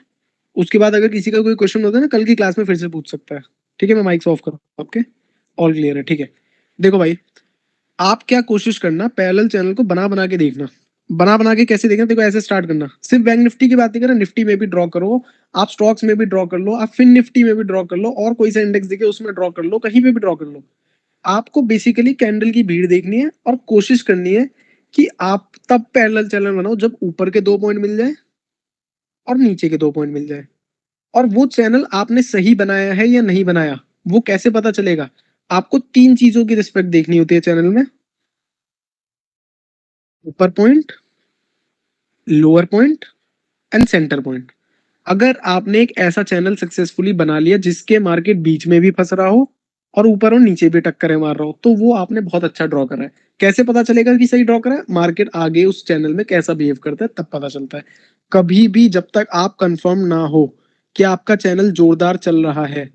उसके बाद अगर किसी का कोई क्वेश्चन होता है ना कल की क्लास में फिर से पूछ सकता है। ठीक है, मैं माइक ऑफ करूँ आपके, ऑल क्लियर है? ठीक है, देखो भाई, आप क्या कोशिश करना, पैरेलल चैनल को बना बना के देखना। बना बना के कैसे देखना, देखो ऐसे स्टार्ट करना, सिर्फ बैंक निफ्टी की बात नहीं करें, निफ्टी में भी ड्रॉ करो, आप स्टॉक्स में भी ड्रॉ कर लो, आप फिन निफ्टी में भी ड्रॉ कर लो, और कोई सा इंडेक्स देखे उसमें ड्रॉ कर लो, कहीं पे भी ड्रॉ कर लो। आपको बेसिकली कैंडल की भीड़ देखनी है और कोशिश करनी है कि आप तब पैरेलल चैनल बनाओ जब ऊपर के 2 पॉइंट मिल जाए और नीचे के 2 पॉइंट मिल जाए। और वो चैनल आपने सही बनाया है या नहीं बनाया, वो कैसे पता चलेगा? आपको 3 चीजों की रिस्पेक्ट देखनी होती है चैनल में, ऊपर point, lower point and centre point. अगर आपने एक ऐसा चैनल सक्सेसफुली बना लिया जिसके मार्केट बीच में भी फंस रहा हो और ऊपर और नीचे भी टक्करें मार रहा हो, तो वो आपने बहुत अच्छा ड्रॉ करा है। कैसे पता चलेगा कि सही ड्रॉ करा है? मार्केट आगे उस चैनल में कैसा बिहेव करता है तब पता चलता है। कभी भी जब तक आप कंफर्म ना हो कि आपका चैनल जोरदार चल रहा है,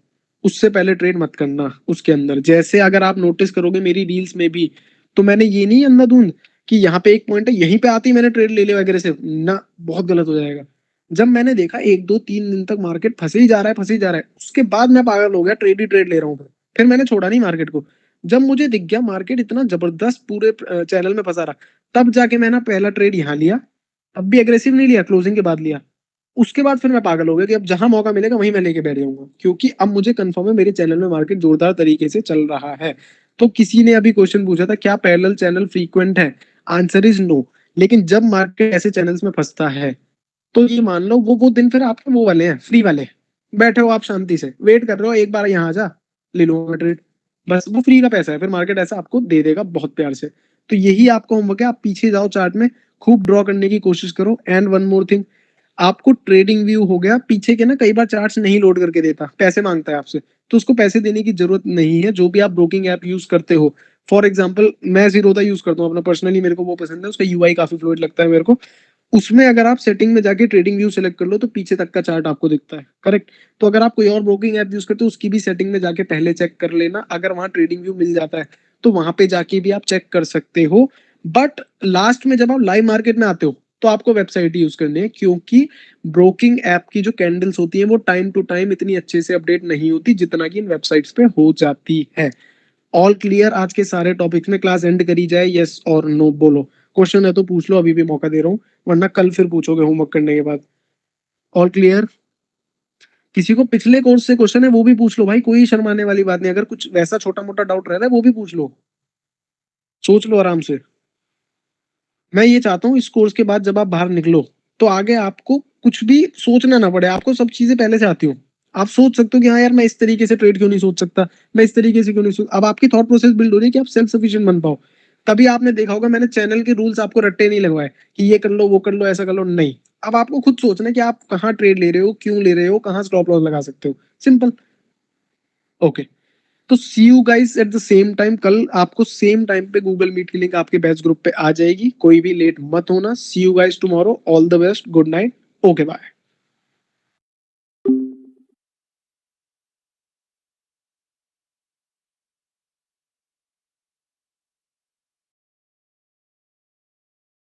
उससे पहले ट्रेड मत करना उसके अंदर। जैसे अगर आप नोटिस करोगे मेरी रील्स में भी, तो मैंने ये नहीं अंधाधुंध कि यहाँ पे एक पॉइंट है यहीं पे आती मैंने ट्रेड ले लिया वगैरह से ना, बहुत गलत हो जाएगा। जब मैंने देखा 1 2 3 दिन तक मार्केट फंसे ही जा रहा है, फंसे ही जा रहा है, उसके बाद मैं पागल हो गया, ट्रेड ही ट्रेड ले रहा हूँ। फिर मैंने छोड़ा नहीं मार्केट को। जब मुझे दिख गया मार्केट इतना जबरदस्त पूरे चैनल में फंसा रहा, तब जाके मैंने पहला ट्रेड यहाँ लिया। अब भी एग्रेसिव नहीं लिया, क्लोजिंग के बाद लिया। उसके बाद फिर मैं पागल हो गया कि अब जहां मौका मिलेगा वहीं मैं लेके बैठ जाऊंगा, क्योंकि अब मुझे कंफर्म है मेरे चैनल में मार्केट जोरदार तरीके से चल रहा है। तो किसी ने अभी क्वेश्चन पूछा था क्या पैरेलल चैनल फ्रीक्वेंट है? Answer is no. लेकिन जब मार्केट ऐसे चैनल्स में फंसता है, तो ये मान लो वो दिन फिर आपके वो वाले हैं, फ्री वाले। बैठे हो आप शांति से, वेट कर रहे हो एक बार यहाँ आ जा, ले लूंगा ट्रेड, बस वो फ्री का पैसा है, फिर मार्केट ऐसा आपको दे देगा बहुत प्यार से। तो यही आपको होमवर्क है, आप पीछे जाओ चार्ट में, खूब ड्रॉ करने की कोशिश करो। एंड वन मोर थिंग, आपको ट्रेडिंग व्यू हो गया पीछे के ना, कई बार चार्ट्स नहीं लोड करके देता, पैसे मांगता है आपसे, तो उसको पैसे देने की जरूरत नहीं है। जो भी आप ब्रोकिंग ऐप यूज करते हो, फॉर एग्जाम्पल मैं जीरोधा यूज करता हूँ अपना पर्सनली, मेरे को वो पसंद है, उसका यूआई काफी फ्लूइड लगता है मेरे को। उसमें अगर आप सेटिंग में जाके ट्रेडिंग व्यू सेलेक्ट कर लो तो पीछे तक का चार्ट आपको दिखता है, करेक्ट। तो अगर आप कोई और ब्रोकिंग ऐप यूज करते हो उसकी भी सेटिंग में जाके पहले चेक कर लेना, अगर वहां ट्रेडिंग व्यू मिल जाता है तो वहां पे जाके भी आप चेक कर सकते हो। बट लास्ट में जब आप लाइव मार्केट में आते हो तो आपको वेबसाइट यूज करनी है, क्योंकि ब्रोकिंग ऐप की जो कैंडल्स होती है वो टाइम टू टाइम इतनी अच्छे से अपडेट नहीं होती जितना कि इन वेबसाइट्स पे हो जाती है। All clear? आज के सारे टॉपिक्स में क्लास एंड करी जाए, यस और नो बोलो। क्वेश्चन है तो पूछ लो, अभी भी मौका दे रहा हूँ, वरना कल फिर पूछोगे होमवर्क करने के बाद। All clear? किसी को पिछले कोर्स से क्वेश्चन है वो भी पूछ लो भाई, कोई शर्माने वाली बात नहीं। अगर कुछ वैसा छोटा मोटा डाउट रह रहा है वो भी पूछ लो, सोच लो आराम से। मैं ये चाहता हूँ इस कोर्स के बाद जब आप बाहर निकलो तो आगे आपको कुछ भी सोचना ना पड़े, आपको सब चीजें पहले से आती हो। आप सोच सकते हो कि हाँ यार मैं इस तरीके से ट्रेड क्यों नहीं सोच सकता, मैं इस तरीके से क्यों नहीं सोच। अब आपकी थॉट प्रोसेस बिल्ड हो रही है कि आप सेल्फ सफिशिएंट बन पाओ। तभी आपने देखा होगा मैंने चैनल के रूल्स आपको रट्टे नहीं लगवाए कि ये कर लो वो कर लो ऐसा कर लो, नहीं। अब आपको खुद सोचना है कि आप कहाँ ट्रेड ले रहे हो, क्यों ले रहे हो, कहाँ स्टॉप लॉस लगा सकते हो, सिंपल। ओके, तो see you guys at the same time. कल आपको सेम टाइम पे गूगल मीट की लिंक आपके बैच ग्रुप पे आ जाएगी, कोई भी लेट मत होना। See you guys tomorrow, all the best, good night, okay bye.